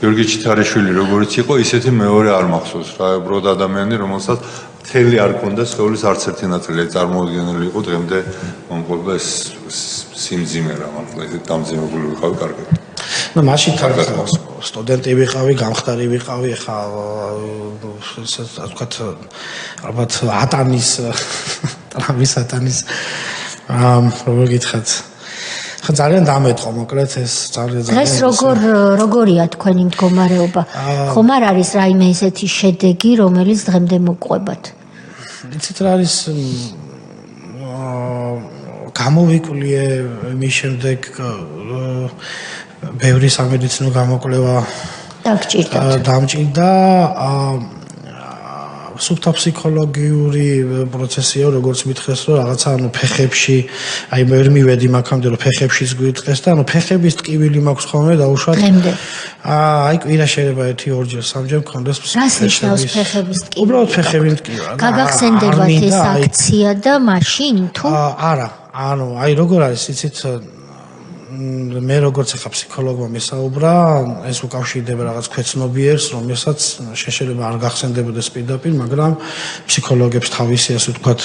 გიორგი ჩიტარიშვილი როგორც იყო, ისეთი მეორე არ მახსოვს რა, უბრალოდ ადამიანი, რომელსაც მთელი არ ქონდა სხეულის არც ერთი ნაწილი წარმოუდგენელი იყო დღემდე მომყოლდა ეს სიმძიმე რა, მართლა ეს დამძიმებული ვიყავი კარგად. ну მაშინ სტუდენტი ვიყავი, გამხდარი ვიყავი, ხა ასე ვთქვათ, ალბათ ატანის ტრამვის ატანის როგორ გითხრათ. ხა ძალიან დამეტყო, მოკლედ ეს ძალიან დღეს როგორია თქვენი მდგომარეობა? ხომ არ არის რაიმე ისეთი შედეგი, რომელიც დღემდე მოგყვებათ? იცით რა არის გამოვიკვლიე მის შემდეგ ბევრი სამედიცინო გამოკვლევა დამჭირდა სუბთა ფსიქოლოგიური პროცესია როგორც მითხეს რომ რაღაცა ანუ ფეხებში აი მე ვერ მივედი მაგამდე რომ ფეხებშიც გვიტყეს და ანუ ფეხების ტკივილი მაქვს ხოლმე დაუშვათ აი კვირა შეიძლება 1-2 სამჯერ მქონდეს რას ნიშნავს ფეხების ტკივილი? უბრალოდ ფეხების ტკივა გაგახსენდებათ ეს აქცია და მაშინ თუ არა ანუ აი როგორ არის იცით მე როგორც ახლა ფსიქოლოგმა მისაუბრა, ეს უკავშირდება რაღაც ქვეცნობიერს, რომელსაც შეიძლება არ გახსენდებოდეს პირდაპირ, მაგრამ ფსიქოლოგებს თავისი ასე ვთქვათ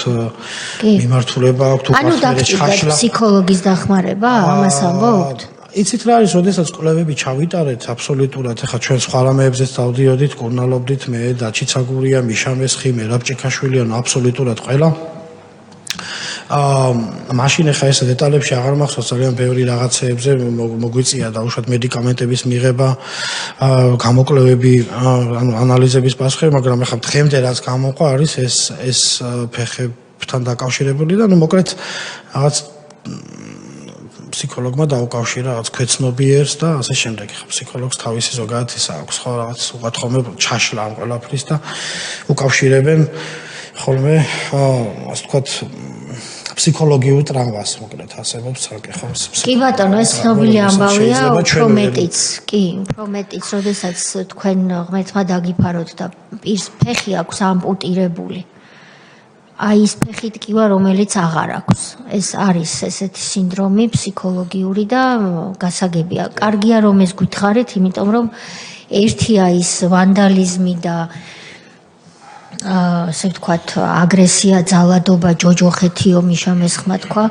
მიმართულება აქვს თუ გახსენდეს ფსიქოლოგის დახმარება, ამას ამბობთ? იცით რა არის, როდესაც კვლევები ჩავიტარეთ, აბსოლუტურად ახლა ჩვენ სხვა რამეებზეც დავდიოდით, კურნალობდით, მე დაჩიცაგურია, მიშა მესხი, მერაბ ჭიქაშვილი, ანუ აბსოლუტურად ყველა მაშინ ახლა ეს დეტალებში აღარ მახსოვს ძალიან ბევრი რაღაცეებზე მოგვიწია დაუშვათ მედიკამენტების მიღება, გამოკვლევები, ანუ ანალიზების პასუხი, მაგრამ ახლა დღემდე რაც გამოყვა არის ეს ფეხებთან დაკავშირებული და ნუ მოკლედ რაღაც ფსიქოლოგმა დაუკავშირა რაღაც ქვეცნობიერს და ასე შემდეგ. ხა ფსიქოლოგს თავისი ზოგადად ისა აქვს ხო რაღაც უყად ხოლმე ჩაშლა ამ ყველაფრის და უკავშირებენ ხოლმე ასე ვთქვათ ფსიქოლოგიურ ტრამვას მოკლედ ასებობს ცალკე ხო კი ბატონო ეს ცნობილი ამბავია უფრო მეტიც როდესაც თქვენ ღმერთმა დაგიფაროთ და პირს ფეხი აქვს ამპუტირებული აი ის ფეხი ტკივა რომელიც აღარ აქვს ეს არის ესეთი სინდრომი ფსიქოლოგიური და გასაგებია კარგია რომ ეს გითხარით იმიტომ რომ ერთია ის ვანდალიზმი და ასე ვთქვათ აგრესია, ძალადობა, ჯოჯოხეთიო მიშამესხმა თქვა,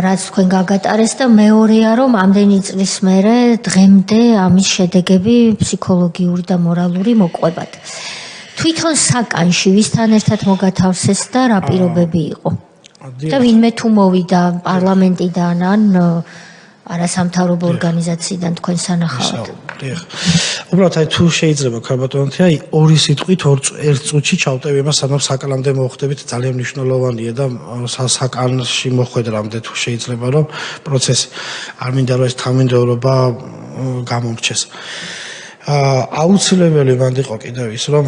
რაც თქვენ გაგატარეს და მეორეა რომ ამდენი წლის მერე დღემდე ამის შედეგები ფსიქოლოგიური და მორალური მოყვებათ. თვითონ საკანში ვისთან ერთად მოგათავსეს და რა პირობები იყო? და ვინმე თუ მოვიდა პარლამენტიდან ან არასამთავრობო ორგანიზაციიდან თქვენ სანახავად. უბრალოდ აი თუ შეიძლება ქარბატონთი აი ორი სიტყვით ერთ წუთში ჩავტევი იმას სანამ საკანამდე მოხვდებით ძალიან მნიშვნელოვანია და საკანში მოხვედრამდე თუ შეიძლება რომ პროცესი არ მინდა რომ ეს თანმიმდევრობა გამომრჩეს. აუცილებელი მანდ იყო კიდევ ის რომ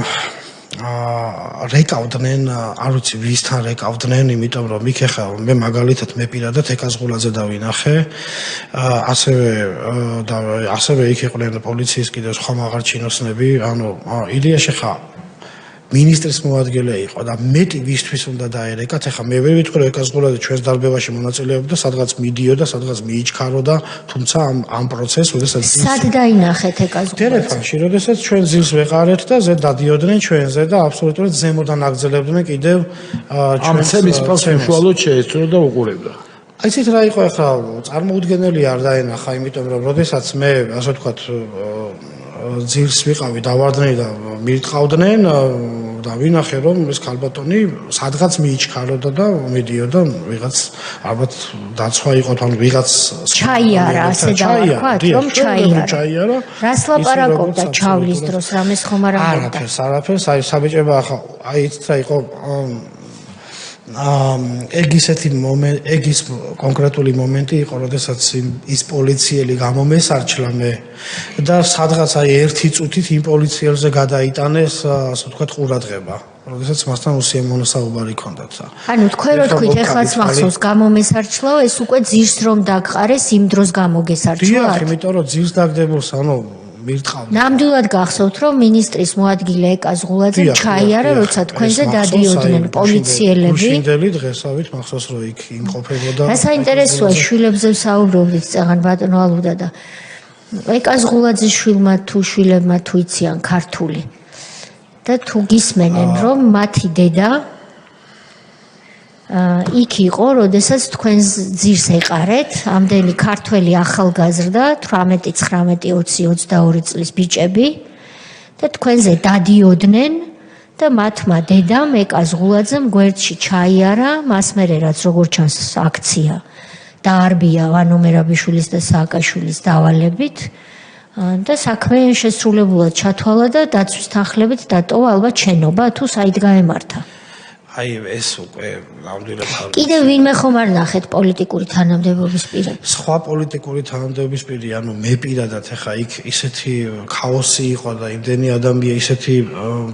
რეკავდნენ, არ ვიცი ვისთან რეკავდნენ, იმიტომ რომ იქ ახლა მე მაგალითად მე პირადად ეკაზღულაძე დავინახე, ასევე იქ იყვნენ პოლიციის კიდევ სხვა მაღალჩინოსნები, ანუ ილიაში ხა მინისტრის მოადგილე იყო და მეტი ვისთვის უნდა დაერეკათ, ახლა მე ვერ ვიტყვი რომ ეკაზღულაძე ჩვენს დარბევაში მონაწილეობდა, სადღაც მიდიოდა, სადღაც მიიჩქაროდა, თუმცა ამ პროცესს, როდესაც სად დაინახეთ ეკაზღულაძე? ტელეფონში, როდესაც ჩვენ ზილს ვეყარეთ და ზედ დადიოდნენ ჩვენზე და აბსოლუტურად ზემოდან აგრძელებდნენ კიდევ ამ ცემის ფაქტს უშუალოდ შეეცდო და უყურებდა. აი ცით რა იყო ახლა წარმოუდგენელი არ დაენახა, იმიტომ რომ როდესაც მე ასე ვთქვათ ძილს ვიყავი დავარდნენი და მირტყავდნენ და ვინახე რომ ეს ქალბატონი სადღაც მიიჩქაროდა და მიდიოდა ვიღაც ალბათ დაცვა იყო თან ვიღაც ჩაიარა ასე დავარქვათ რომ ჩაიარა რას ლაპარაკობდა ჩავლის დროს რამეს ხომ არ ამბობდა არაფერს აი საბჭება ახლა აი იცით რა იყო ეგის კონკრეტული მომენტი იყო, როდესაც ის პოლიციელი გამომესარჩლა მე და სადღაც აი ერთი წუთით იმ პოლიციელზე გადაიტანეს, ასე ვთქვათ, ყურადღება, როდესაც მასთან უსიამოვნო საუბარი ჰქონდათ. ანუ თქვენ რო თქვით, ეხლაც მახსოვს გამომესარჩლაო, ეს უკვე ძირს რომ დაგყარეს, იმ დროს გამოგესარჩლა? დიახ, იმიტომ რომ ძირს დაგდებულს, ანუ ნამდვილად გახსოვთ რომ მინისტრის მოადგილე ეკაზღულაძე ჩაიარა როცა თქვენზე დადიოდნენ პოლიციელები უშინდელი დღესავით მახსოვს რომ იქ იმყოფებოდა რა საინტერესოა შვილებზე ვსაუბრობდით წაღან ბატონო ალუდა და ეკაზღულაძის შვილმა თუ შვილებმა თუ იციან ქართული და თუ გისმენენ რომ მათი დედა იქ იყო, როდესაც თქვენ ძირს ეყარეთ, ამდენი ქართველი ახალგაზრდა, 18, 19, 20, 22 წლის ბიჭები და თქვენზე დადიოდნენ და მათმა დედამ ეკაზღულაძემ გვერდში ჩაიარა, მას მერე რაც როგორც ჩანს აქცია დაარბია ვანო მერაბიშვილის და სააკაშვილის დავალებით და საქმე შესრულებულად ჩათვალა და დაცვის თანხლებით დატოვა ალბათ შენობა თუ საით გაემართა. აი ეს უკვე ნამდვილად კიდევ ვინმე ხომ არ ნახეთ პოლიტიკური თანამდებობის პირები? სხვა პოლიტიკური თანამდებობის პირი, ანუ მე პირადად ახლა იქ ისეთი ქაოსი იყო და იმდენი ადამიანი ისეთი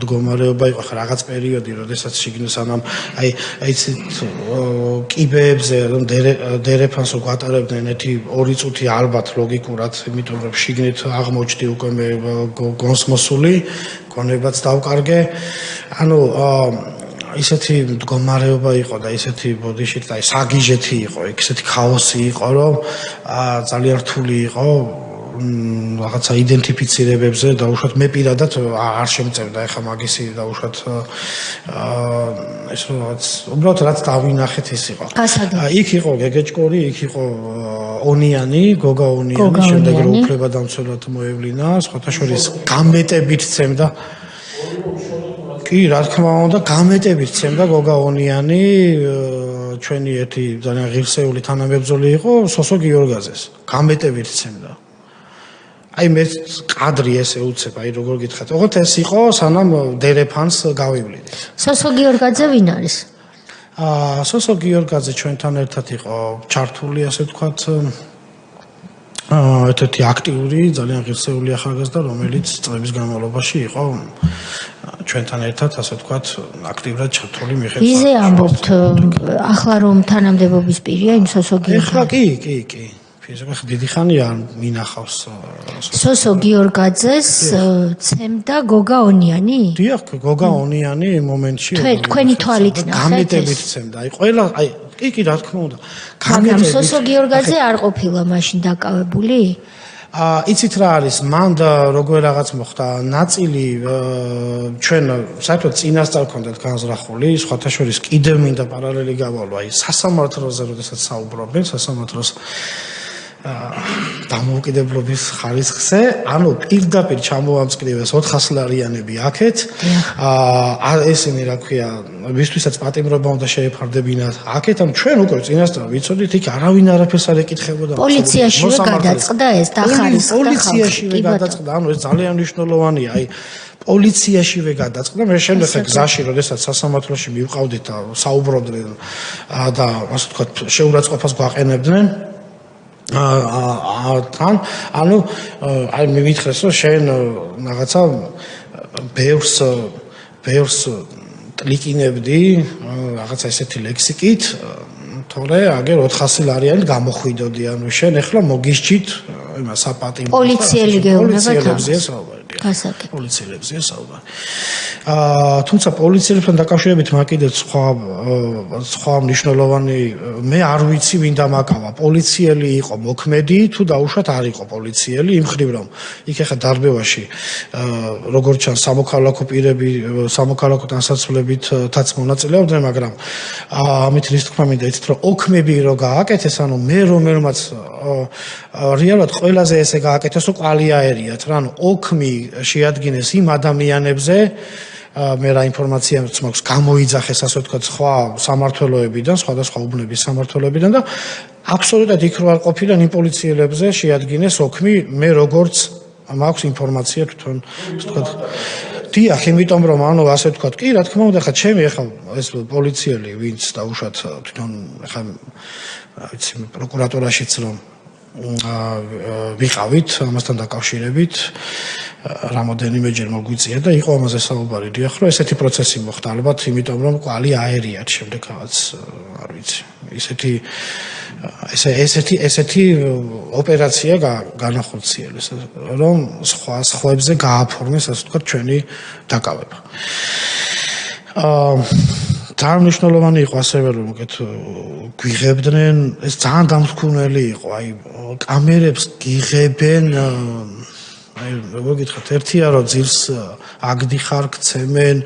მდგომარეობა იყო, ახლა რაღაც პერიოდი, როდესაც შიგნით სანამ აი კიბეებზე რომ დერეფანს გვატარებდნენ ერთი 2 წუთი ალბათ ლოგიკურად, იმიტომ რომ შიგნით აღმოჩნდი უკვე მე გონს მოსული, გონებაც დავკარგე. ანუ ისეთი მდგომარეობა იყო და ისეთი ბოდიში და საგიჟეთი იყო, ისეთი ქაოსი იყო, რომ ძალიან რთული იყო რაღაცა იდენტიფიცირებებზე და უშუალოდ მე პირადად არ შემწევდა ეხა მაგისი და უშუალოდ ეს რაღაც უბრალოდ რაც დავინახეთ ის იყო. იქ იყო გეგეჭკორი, იქ იყო ონიანი, გოგა ონიანი, შემდეგ რო უფლებადამცველად მოევლინა, სხვათა შორის გამეტებით ცემდა კი, რა თქმა უნდა, გამეტებით ცემდა გოგა ონიანი, ჩვენი ერთი ძალიან ღირსეული თანამებრძოლი იყო, სოსო გიორგაძეს. გამეტებით ცემდა. აი მე კადრი ესე უცებ, აი როგორ გითხათ. ოღონდ ეს იყო, სანამ დერეფანს გავივლიდით. სოსო გიორგაძე ვინ არის? სოსო გიორგაძე ჩვენთან ერთად იყო ჩართული, ასე ვთქვათ, ერთ-ერთი აქტიური, ძალიან ღირსეული ახალგაზრდა, რომელიც წლების განმავლობაში იყო ჩვენთან ერთად, ასე ვთქვათ, აქტიურად ჩართული მიხედვით. იზე ამბობთ, ახლა რომ თანამდებობის პირია იმ სოსო გიორგაძე. ახლა კი. ფიზიკა დიდი ხანია მინახავს. სოსო გიორგაძეს ცემდა გოგა ონიანი? დიახ, გოგა ონიანი იმ მომენტში თქვენი თვალით ნახეთ. გამეტებით ცემდა. აი ყველა კი, რა თქმა უნდა. მაგრამ სოსო გიორგაძე არ ყოფილა მაშინ დაკავებული? იცით რა არის, მან როგორ რაღაც მოხდა, ნაწილი ჩვენ საერთოდ წინასწარ გქონდათ განზრახული, სხვათა შორის კიდევ მინდა პარალელი გავალო, აი სასამართლოზე, როდესაც საუბრობენ, სასამართლოს დამოუკიდებლობის ხარისხზე, ანუ პირდაპირ ჩამოამწყრივეს 400 ლარიანები აქეთ. ესენი რა ქვია, ვისთვისაც პატიმრობა უნდა შეეფარდებინათ აქეთ, ანუ ჩვენ უკვე წინასწარ ვიცოდით, იქ არავინ არაფერს არ ეკითხებოდა. პოლიციაშივე გადაწყდა ეს დახარისხდა. პოლიციაშივე გადაწყდა, ანუ ეს ძალიან მნიშვნელოვანია, აი პოლიციაშივე გადაწყდა, მე შემდეგ გზაში, როდესაც სასამართლოში მივყავდით და საუბრობდნენ და ასე ვთქვათ, შეურაცხყოფას გვაყენებდნენ. თან, ანუ აი მე მითხრეს, რომ შენ რაღაცა ბევრს ტლიკინებდი, რაღაცა ესეთი ლექსიკით, თორე აგერ 400 ლარიანი გამოხვიდოდი, ანუ შენ ახლა მოგისჭით იმას საპატიმრო. პოლიციელი გეუბნება პოლიციელებზე საუბარი. პოლიციელებზეა საუბარი. თუმცა პოლიციელებთან დაკავშირებით მაგ კიდევ სხვა მნიშვნელოვანი მე არ ვიცი ვინ დამაკავა. პოლიციელი იყო მოქმედი თუ დაუშვათ არ იყო პოლიციელი, იმ ხრივ რომ იქ ახლა დარბევაში როგორც ჩანს სამოქალაქო პირები, სამოქალაქო დასაცვლებითაც მონაწილეობდნენ, მაგრამ ამით რის თქმა მინდა იცით რომ ოქმები რო გააკეთეს, ანუ მე რომელმაც რეალურად ყველაზე ესე გააკეთეს, რომ კვალიაერიათ რა, ანუ ოქმი შეადგინეს იმ ადამიანებზე, მე რა ინფორმაციაც მაქვს, გამოიძახეს ასე ვთქვათ სხვა სამმართველოებიდან, სხვადასხვა უბნების სამმართველოებიდან და აბსოლუტურად იქ რო არ ყოფილან იმ პოლიციელებზე შეადგინეს ოქმი, მე როგორც მაქვს ინფორმაცია თვითონ ასე ვთქვათ. დიახ, იმიტომ რომ ანუ ასე ვთქვათ, კი, რა თქმა უნდა, ხა ჩემი ახლა ეს პოლიციელი, ვინც დაუშვათ თვითონ ახლა რა ვიცი, პროკურატურაშიც რომ ვიყავით ამასთან დაკავშირებით რამოდენიმეჯერ მოგვიწია და იყო ამაზე საუბარი, დიახ, რომ ესეთი პროცესი მოხდა ალბათ, იმიტომ რომ კვალი აერიათ შემდეგ რაღაც არ ვიცი, ესეთი ოპერაცია განახორციელეს, რომ სხვებზე გააფორმეს, ასე ვთქვათ, ჩვენი დაკავება. ძალიან მნიშვნელოვანი იყო ასევე რომ გვიღებდნენ, ეს ძალიან დამსხუნელი იყო, აი კამერებს გიღებენ, აი როგორ გითხრათ, ერთია რომ ძილს აგდიხარ, გცემენ,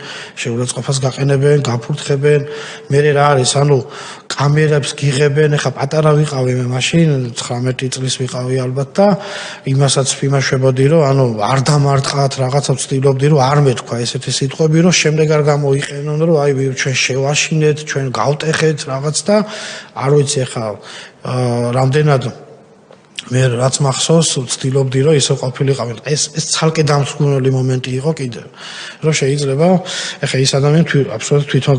შეურაცხყოფას გაყენებენ, გაფურთხებენ, მე რა არის, ანუ კამერებს გიღებენ, ეხა პატარა ვიყავი მე მაშინ 19 წლის ვიყავი ალბათ და იმასაც ვიმაშვებოდი რომ ანუ არ დამარტყათ, რაღაცა ვცდილობდი რომ არ მეთქვა ესეთი სიტყვები, რომ შემდეგ არ გამოიყენონ, რომ აი ჩვენ შევაშინეთ, ჩვენ გავტეხეთ რაღაც და არ ვიცი ეხა რამდენად მე რაც მახსოვს, ვცდილობდი რომ ისე ყოფილიყავი. ეს ცალკე დამსხუნელი მომენტი იყო კიდევ. რომ შეიძლება ეხა ის ადამიანი აბსოლუტურად თვითონ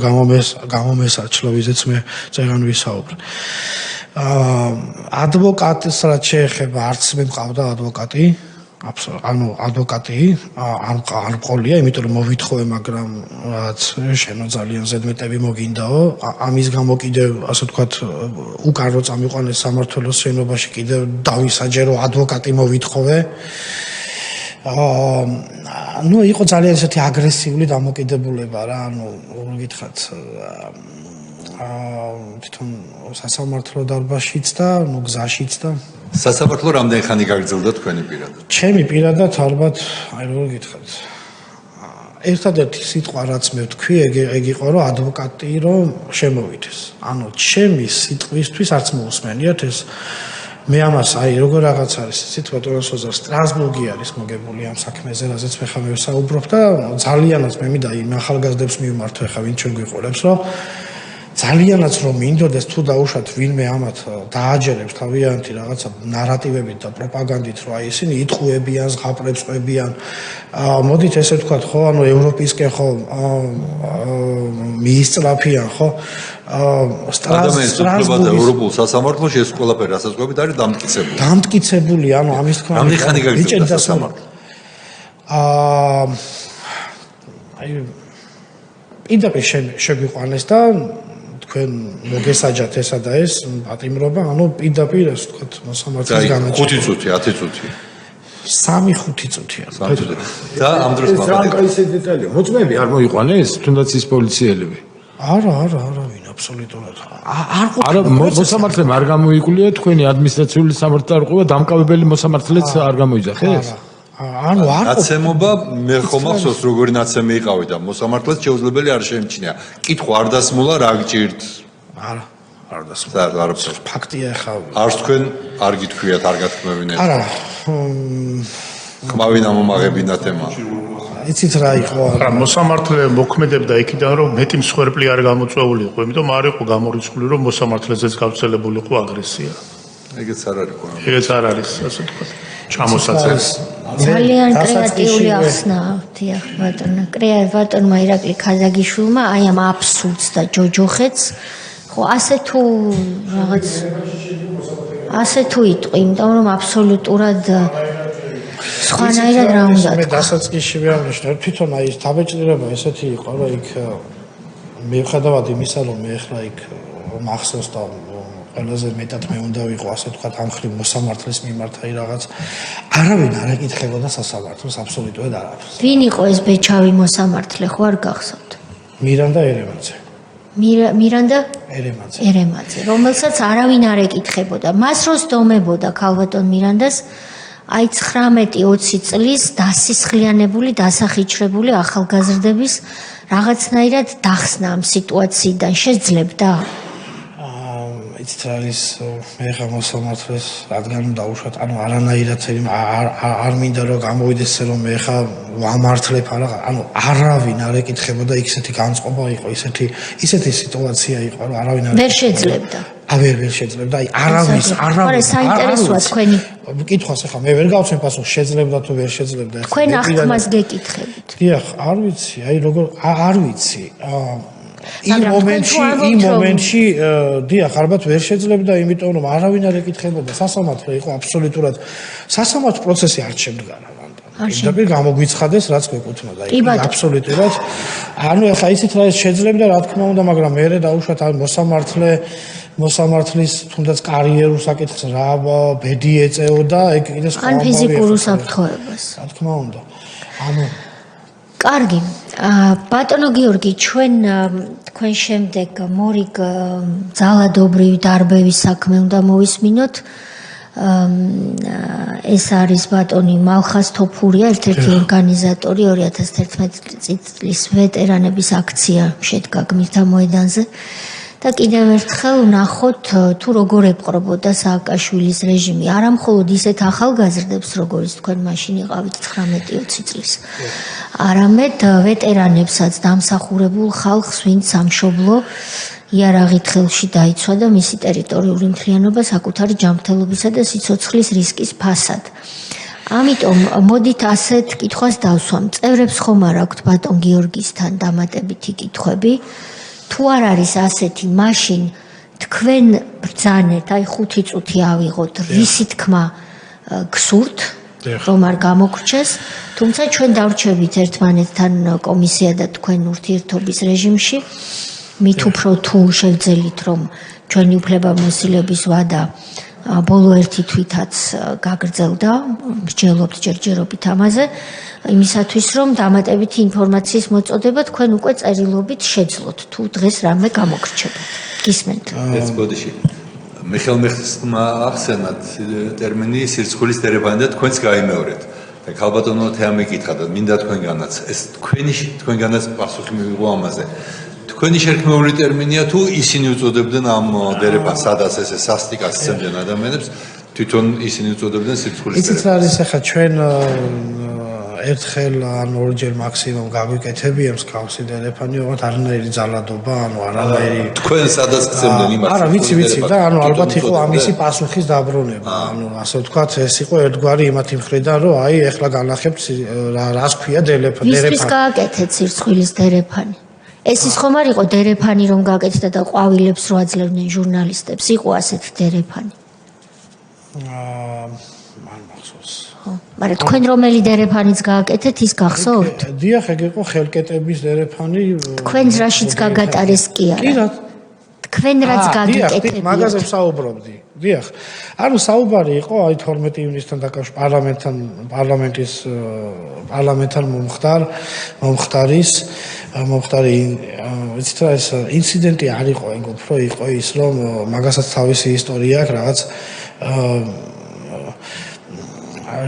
გამომესარჩლო, ვიზეც მე წერან ვისაუბრე. ადვოკატს რაც შეეხება, არც მე მყავდა ადვოკატი. ანუ ადვოკატი არ მყოლია, იმიტომ რომ მოვითხოვე, მაგრამ რაც შენო ძალიან ზედმეტები მოგინდაო. ამის გამო კიდევ ასე ვთქვათ, უკან რო წამიყვანეს სამმართველოს შენობაში კიდევ დავისაჯერო ადვოკატი მოვითხოვე. ну იყო ძალიან ესეთი აგრესიული დამოკიდებულება რა, ანუ როგორ გითხრათ, თვითონ სასამართლო დარბაზშიც და ნუ გზაშიც და სასამართლო რამდენი ხანი გაგრძელდა თქვენი პირადად? ჩემი პირადად ალბათ, აი როგორ გითხრათ, ერთადერთი სიტყვა რაც მე ვთქვი, ეგ იყო რომ ადვოკატი რომ შემოვიდეს. ანუ ჩემი სიტყვისთვის არც მოусმენიათ ეს. მე ამას აი როგორ რაღაც არის, სიტყვა ტონსოზა სტრასბურგი არის მოგებული ამ საქმეზე, რაზეც მე ხა მე ვსაუბრობ და ძალიანაც მე მინდა იმ ახალგაზრდებს მივმართო ხა ვინ ჩვენ გვიყურებს, რომ ძალიანაც რომ მინდოდეს თუ დაუშვათ ვინმე ამათ დააჯერებს თავიანთი რაღაცა ნარატივებით და პროპაგანდით, რომ აი ისინი იტყუებიან, ზღაპრებს ყვებიან. მოდით ესე ვთქვათ, ხო, ანუ ევროპისკენ ხო მიისწრაფიან, ხო? სტრასბურგის და ევროპულ სასამართლოში ეს ყველაფერი ასაზღვებით არის დამტკიცებული. დამტკიცებული, ანუ ამის თქმა უნდა. რამდენი ხანი გაგრძელდა სასამართლო? აი პირდაპირ შეგვიყვანეს და თქვენ მოგესაჯათ ესა და ეს პატიმრობა, ანუ პირდაპირ ასე ვთქვათ, მოსამართლის განაჩენი. 5 წუთი, 10 წუთი. 3-5 წუთია. და ამ დროს მაგარი ისე დეტალია. მოწმეები არ მოიყვანეს, თუნდაც ის პოლიციელები. არა, ვინ აბსოლუტურად. არა, მოსამართლემ არ გამოიკვლია თქვენი ადმინისტრაციული სამართალდარღვევა, დამკავებელი მოსამართლეც არ გამოიძახეს? ანუ არ ნაცემობა მე ხომ ახსოვს როგორი ნაცემი იყავი და მოსამართლეც შეუძლებელი არ შეემჩნია. კითხვა არ დასმულა რა გჭირთ? არა. არ დასრულდა. ფაქტია ხა. არც თქვენ არ გითქვიათ, არ გათქმევინეთ. არა. ხმავინა მომაღებინა თემა. იცით რა იყო? არა, მოსამართლე მოქმედებდა იქიდან, რომ მეტი მსხვერპლი არ გამოწვეული იყო, იმიტომ არ იყო გამორიცხული, რომ მოსამართლეზეც გავრცელებული იყო აგრესია. ეგეც არ არის ხოლმე. ეგეც არ არის, ასე ვთქვათ, ჩამოსაწეს. ძალიან კრეატიული ახსნა, დიახ, ბატონო. ბატონმა ირაკლი ქაზაგიშვილმა აი ამ აბსურდს და ჯოჯოხეთს, ხო, ასე თუ რაღაც ასე თუ იტყვი, იმიტომ რომ აბსოლუტურად სხვანაირად რა უნდა თქვა. დასაწყისში ვიამბობ, თვითონ აი ეს დაბეჭდილება ესეთი იყო, რომ იქ მიუხედავად იმისა, რომ მე ახლა იქ მახსოვს და ყველაზე მეტად მე უნდა ვიყო, ასე ვთქვათ, ამ ხრივ მოსამართლის მიმართ აი რაღაც არავინ არ ეკითხებოდა სასამართლოს აბსოლუტურად არაფერს. ვინ იყო ეს ბეჩავი მოსამართლე, ხო არ გახსოვთ? მირანდა ერემაძე. მირანდა ერემაძე, რომელსაც არავინ არ ეკითხებოდა. მას რო სდომებოდა ქალბატონ მირანდას აი 19-20 წლის დასისხლიანებული, დასახიჩრებული ახალგაზრდების რაღაცნაირად დახსნა ამ სიტუაციიდან შეძლებდა? იცით რა არის მე ხა მოსამართლეს რადგან დაუშვათ, ანუ არანაირად არ მინდა რომ გამოვიდეს რომ მე ხა ვამართლებ ანუ არავინ არ ეკითხებოდა, ისეთი განწყობა იყო, ისეთი სიტუაცია იყო, რომ არავინ ვერ შეძლებდა. ვერ შეძლებდა, აი არავის არა საინტერესოა თქვენი კითხვას ახლა მე ვერ გავცემ პასუხს შეძლებდა თუ ვერ შეძლებდა. თქვენ ახთმას გეკითხებით. დიახ, არ ვიცი, აი როგორ არ ვიცი. იმ მომენტში დიახ, ალბათ ვერ შეძლებდა, იმიტომ რომ არავინ არ ეკითხებოდა. სასამართლო იყო აბსოლუტურად სასამართლო პროცესი არ შემდგარა. პირდაპირ გამოგვიცხადეს, რაც გვეკუთვნოდა. აბსოლუტურად. ანუ ახლა ისეთ რა შეძლებდა, რა თქმა უნდა, მაგრამ მე დაუშვათ ამ მოსამართლის თუნდაც კარიერულ საკითხს რა ბედი ეწეოდა, ეგ კიდე სხვა. ან ფიზიკურ უსაფრთხოებას. რა თქმა უნდა. ანუ კარგი. ბატონო გიორგი, თქვენ შემდეგ მორიგ ძალადობრივი დარბევის საქმე უნდა მოვისმინოთ. ეს არის ბატონი მალხას თოფურია, ერთ-ერთი ორგანიზატორი 2011 წლის ვეტერანების აქცია შედგა გმირთა მოედანზე. და კიდევ ერთხელ ვნახოთ თუ როგორ ეპყრობოდა სააკაშვილის რეჟიმი, არა მხოლოდ ისეთ ახალგაზრდებს, როგორც თქვენ მაშინ იყავით 19-20 წლის, არამედ ვეტერანებსაც, დამსახურებულ ხალხს, ვინც სამშობლო იარაღით ხელში დაიცვა და მისი ტერიტორიული მთლიანობა საკუთარი ჯანმრთელობისა და სიცოცხლის რისკის ფასად. ამიტომ მოდით ასეთ კითხვას დავსვამ. წევრებს ხომ არ აქვთ ბატონ გიორგისთან დამატებითი კითხვები? თუ არ არის ასეთი, მაშინ თქვენ ბრძანეთ, აი 5 წუთი ავიღოთ, რისი თქმა გსურთ, რომ არ გამოგრჩეს, თუმცა ჩვენ დავრჩებით ერთმანეთთან კომისია და თქვენ ურთიერთობის რეჟიმში, მით უფრო თუ შევძელით, რომ ჩვენი უფლებამოსილების ვადა ბოლო ერთი თვითაც გაგრძელდა, მსჯელობთ ჯერჯერობით ამაზე, იმისათვის რომ დამატებითი ინფორმაციის მოწოდება თქვენ უკვე წერილობით შეძლოთ, თუ დღეს რამე გამოგრჩება. გისმენთ. ეს ბოდიში. მიხელმეხმა ახსენათ ტერმინი სირცხვილის დერეფანი და თქვენც გაიმეორეთ. და ქალბატონო თეამი კითხა და მინდა თქვენგანაც ეს თქვენგანაც პასუხი მივიღო ამაზე. თქვენი შერქმეული ტერმინია თუ ისინი უწოდებდნენ ამ დერეფანს, სადაც ესე სასტიკას სცემდნენ ადამიანებს, თვითონ ისინი უწოდებდნენ სირცხვილის დერეფანს. იცით რა არის ახლა ჩვენ ერთხელ ან ორჯერ მაქსიმუმ გაგვიკეთებია მსგავსი დერეფანი, ოღონდ არანაირი ძალადობა, ანუ არანაირი თქვენ სადაც გცემდნენ იმას. არა, ვიცი და ანუ ალბათ იყო ამისი პასუხის დაბრუნება. ანუ ასე ვთქვათ, ეს იყო ერთგვარი იმათი მხრიდან, რომ აი ეხლა განახებთ რას ქვია დერეფანი. ვისთვის გააკეთეთ სირცხვილის დერეფანი? ეს ის ხომ არ იყო დერეფანი, რომ გააკეთდა და ყვავილებს რო აძლევდნენ ჟურნალისტებს, იყო ასეთ დერეფანი. მან მახსოვს. მაგრამ თქვენ რომელი დერეფანიც გააკეთეთ, ის გახსოვთ? დიახ, ეგ იყო ხელკეტების დერეფანი. თქვენ რაშიც გაგატარეს კი არა? კი რა. თქვენ რაც გაგიკეთებიათ. დიახ, მაგაზე ვსაუბრობდი. დიახ. ანუ საუბარი იყო აი 12 ივნისთან დაკავშირებით პარლამენტთან მომხდარი იცით რა ეს ინციდენტი არ იყო, ეგ უფრო იყო ის რომ მაგასაც თავისი ისტორია აქვს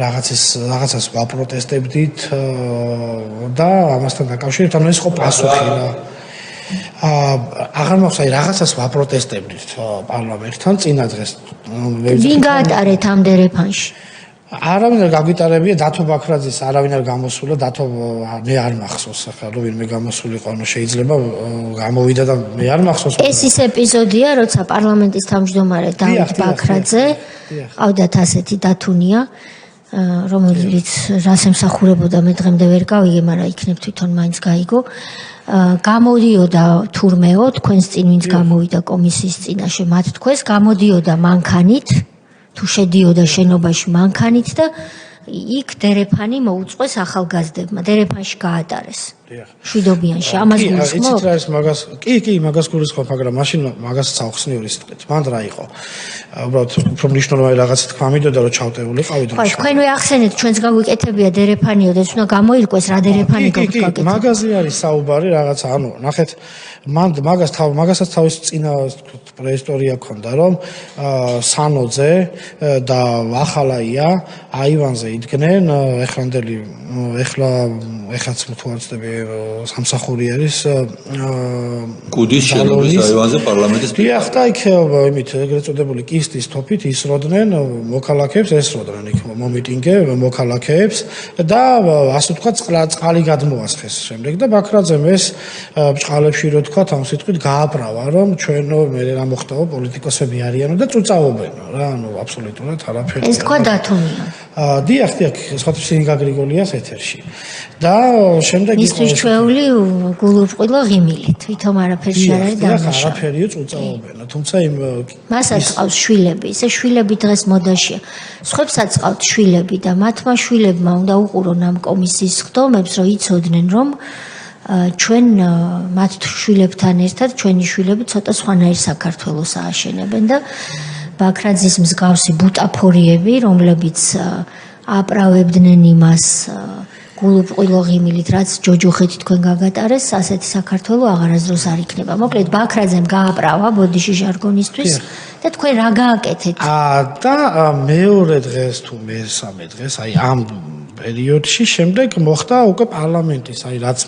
რაღაცას ვაპროტესტებდით და ამასთან დაკავშირებით, ანუ ეს იყო პასუხი რა. აღარ მახსოვს, რაღაცას ვაპროტესტებდით პარლამენტთან წინა დღეს. ვინ გაატარეთ ამ დერეფანში? არავინ არ გაგვიტარებია დათო ბაქრაძის, არავინ არ გამოსულა, დათო მე არ მახსოვს ახლა რომ ვინმე გამოსულიყო, ანუ შეიძლება გამოვიდა და მე არ მახსოვს. ეს ის ეპიზოდია, როცა პარლამენტის თავმჯდომარე დავით ბაქრაძე ყავდათ ასეთი დათუნია, რომელიც რას ემსახურებოდა მე დღემდე ვერ გავიგე, მაგრამ იქნებ თვითონ მაინც გაიგო. გამოდიოდა თურმეო, თქვენს წინ ვინც გამოვიდა კომისიის წინაშე, მათ თქვენს გამოდიოდა მანქანით, თუ შედიოდა შენობაში მანქანით და იქ დერეფანი მოუწყვეს ახალგაზრდებმა, დერეფანში გაატარეს. შვიდობიანში, ამას გულისხმობ? იცით რა ის მაგას, კი, მაგას გულისხმობ, მაგრამ მაშინ მაგას წავხსნიორი სიტყვით. მან რა იყო? უბრალოდ უფრო მნიშვნელოვანი რაღაცა თქვა მიდოდა რომ ჩავტეულიყავით. ხო, თქვენ ვეახსენეთ, ჩვენს გაგვიკეთებია დერეფანიო და უნდა გამოირკვეს რა დერეფანი გაგიკეთეთ. მაგაზე არის საუბარი რაღაცა, ანუ ნახეთ, მან მაგასაც თავის წინა პრეისტორია ქონდა, რომ სანოძე და ახალაია აივანზე იდგნენ, ეხლაც თუ არ ვცდები სამსახური არის კუდის შენობის აივანზე პარლამენტის დიახ და იქ იმით ეგრეთ წოდებული კისტის თოფით ისროდნენ მოქალაქეებს, ესროდნენ იქ მომიტინგე მოქალაქეებს და ასე ვთქვათ წყალი გადმოასხეს შემდეგ და ბაქრაძემ ეს ბჭყალებში რო თქვათ ამ სიტყვით გააბრავა რომ ჩვენო მე რა მოხდაო პოლიტიკოსები არიანო და წუწაობენო რა ანუ აბსოლუტურად არაფერი ეს თქვა დათუნია დიახ სხვათა სინგა გრიგოლიას ეთერში და შემდეგ მისთვის ჩვეული გულუბრყვილო ღიმილი თვითონ არაფერში არ არის დამნაშავე არაფერიო წუწაობენო თუმცა იმ მასაც ყავს შვილები ესე შვილები დღეს მოდაშია სხვებსაც ყავთ შვილები და მათმა შვილებმა უნდა უყურონ ამ კომისიის ხდომებს რომ იცოდნენ რომ ჩვენ მათ შვილებთან ერთად ჩვენი შვილები ცოტა სხვანაირ საქართველოს ააშენებენ და ბაქრაძის მსგავსი ბუტაფორიები რომლებიც აპრავებდნენ იმას გულუბრყვილო ღიმილით რაც ჯოჯოხეთი თქვენ გაგატარეს ასეთი საქართველო აღარასდროს არ იქნება მოკლედ ბაქრაძემ გააპრავა ბოდიში ჟარგონისთვის და თქვენ რა გააკეთეთ და მეორე დღეს თუ მესამე დღეს აი ამ პერიოდში შემდეგ მოხდა უკვე პარლამენტის აი რაც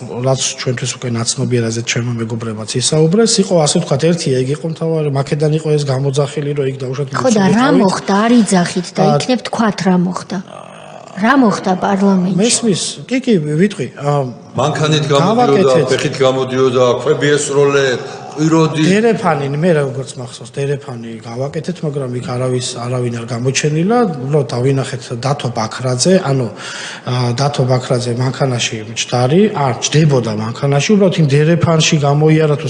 ჩვენთვის უკვე ნაცნობია რაზე ჩემო მეგობრებმაც ისაუბრეს იყო ასე ვთქვათ ერთია იგი იყო მთავარი მაკედან იყო ეს გამოძახილი რომ იქ დაუშვათ ხო და რა მოხდა არ იძახით და იქნებ თქვათ რა მოხდა რა მოხდა პარლამენტში მესმის კი ვიტყვი მანქანით გამოდიოდა ფეხით გამოდიოდა ქვები ესროლე პიროდი დერეფანი მე როგორც მახსოვს დერეფანი გავაკეთეთ მაგრამ იქ არავინ არ გამოჩენილა უბრალოდ დავინახეთ დათო ბაქრაძე ანუ დათო ბაქრაძე მანქანაში მჭდარი არ ჯდებოდა მანქანაში უბრალოდ იმ დერეფანში გამოიარა თუ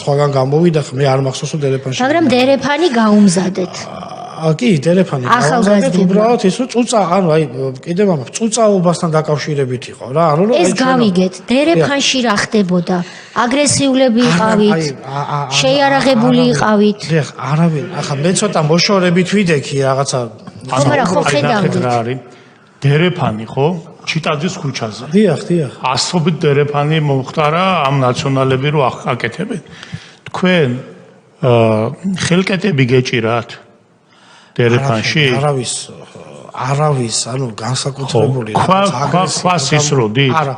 სხვაგან გამოვიდა მე არ მახსოვს რომ დერეფანში მაგრამ დერეფანი გაუმზადეთ კი დერეფანი გავამზადეთ უბრალოდ ის რომ წუწა ანუ აი კიდე მამა წუწაობასთან დაკავშირებით იყო რა ანუ ეს გავიგეთ დერეფანში რა ხდებოდა აგრესიულები იყავით შეიარაღებული იყავით დიახ არავინ ახლა მე ცოტა მოშორებით ვიდექი რაღაცა მაგრამ ხო ხედავთ რა არის დერეფანი ხო ჩიტაძის ქუჩაზე დიახ ასობით დერეფანი მომხდარა ამ ნაციონალები რო აკეთებენ თქვენ ხელკეტები გეჭირათ დერეფანში არავის ანუ განსაკუთრებული ქვას ისროდით არა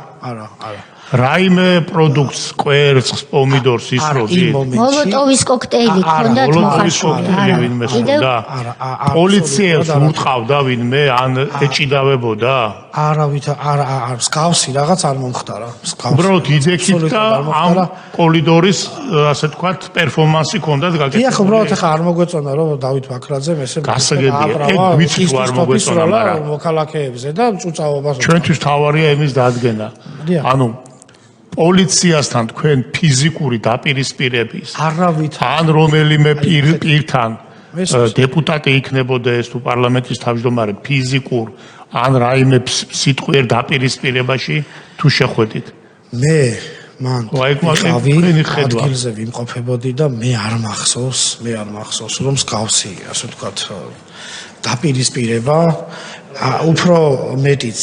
რაიმე პროდუქტს კვერცხს პომიდორს ისროდით მოლოტოვის კოქტეილი ქონდათ მოხარშული კიდევ პოლიციელს უტყავდა ვინმე ან ეჭიდავებოდა არა მსგავსი რაღაც არ მომხდარა უბრალოდ იძექით და ამ კოლიდორის ასე ვთქვათ პერფორმანსი ქონდათ გაკეთებული დიახ უბრალოდ ახლა არ მოგვეწონა რომ დავით ბაქრაძემ ესე გასაგებია ეგ ვიცი თუ არ მოგვეწონა მაგრამ მოქალაქეებზე და წუწაობას ჩვენთვის თავარია იმის დადგენა ანუ პოლიციასთან თქვენ ფიზიკური დაპირისპირების ან რომელიმე პირთან დეპუტატი იქნებოდა ეს თუ პარლამენტის თავმჯდომარე ფიზიკურ ან რაიმე სიტყვიერ დაპირისპირებაში თუ შეხვედით მე მან ადგილზე ვიმყოფებოდი და მე არ მახსოვს რომ მსგავსი ასე ვთქვათ დაპირისპირება უფრო მეტიც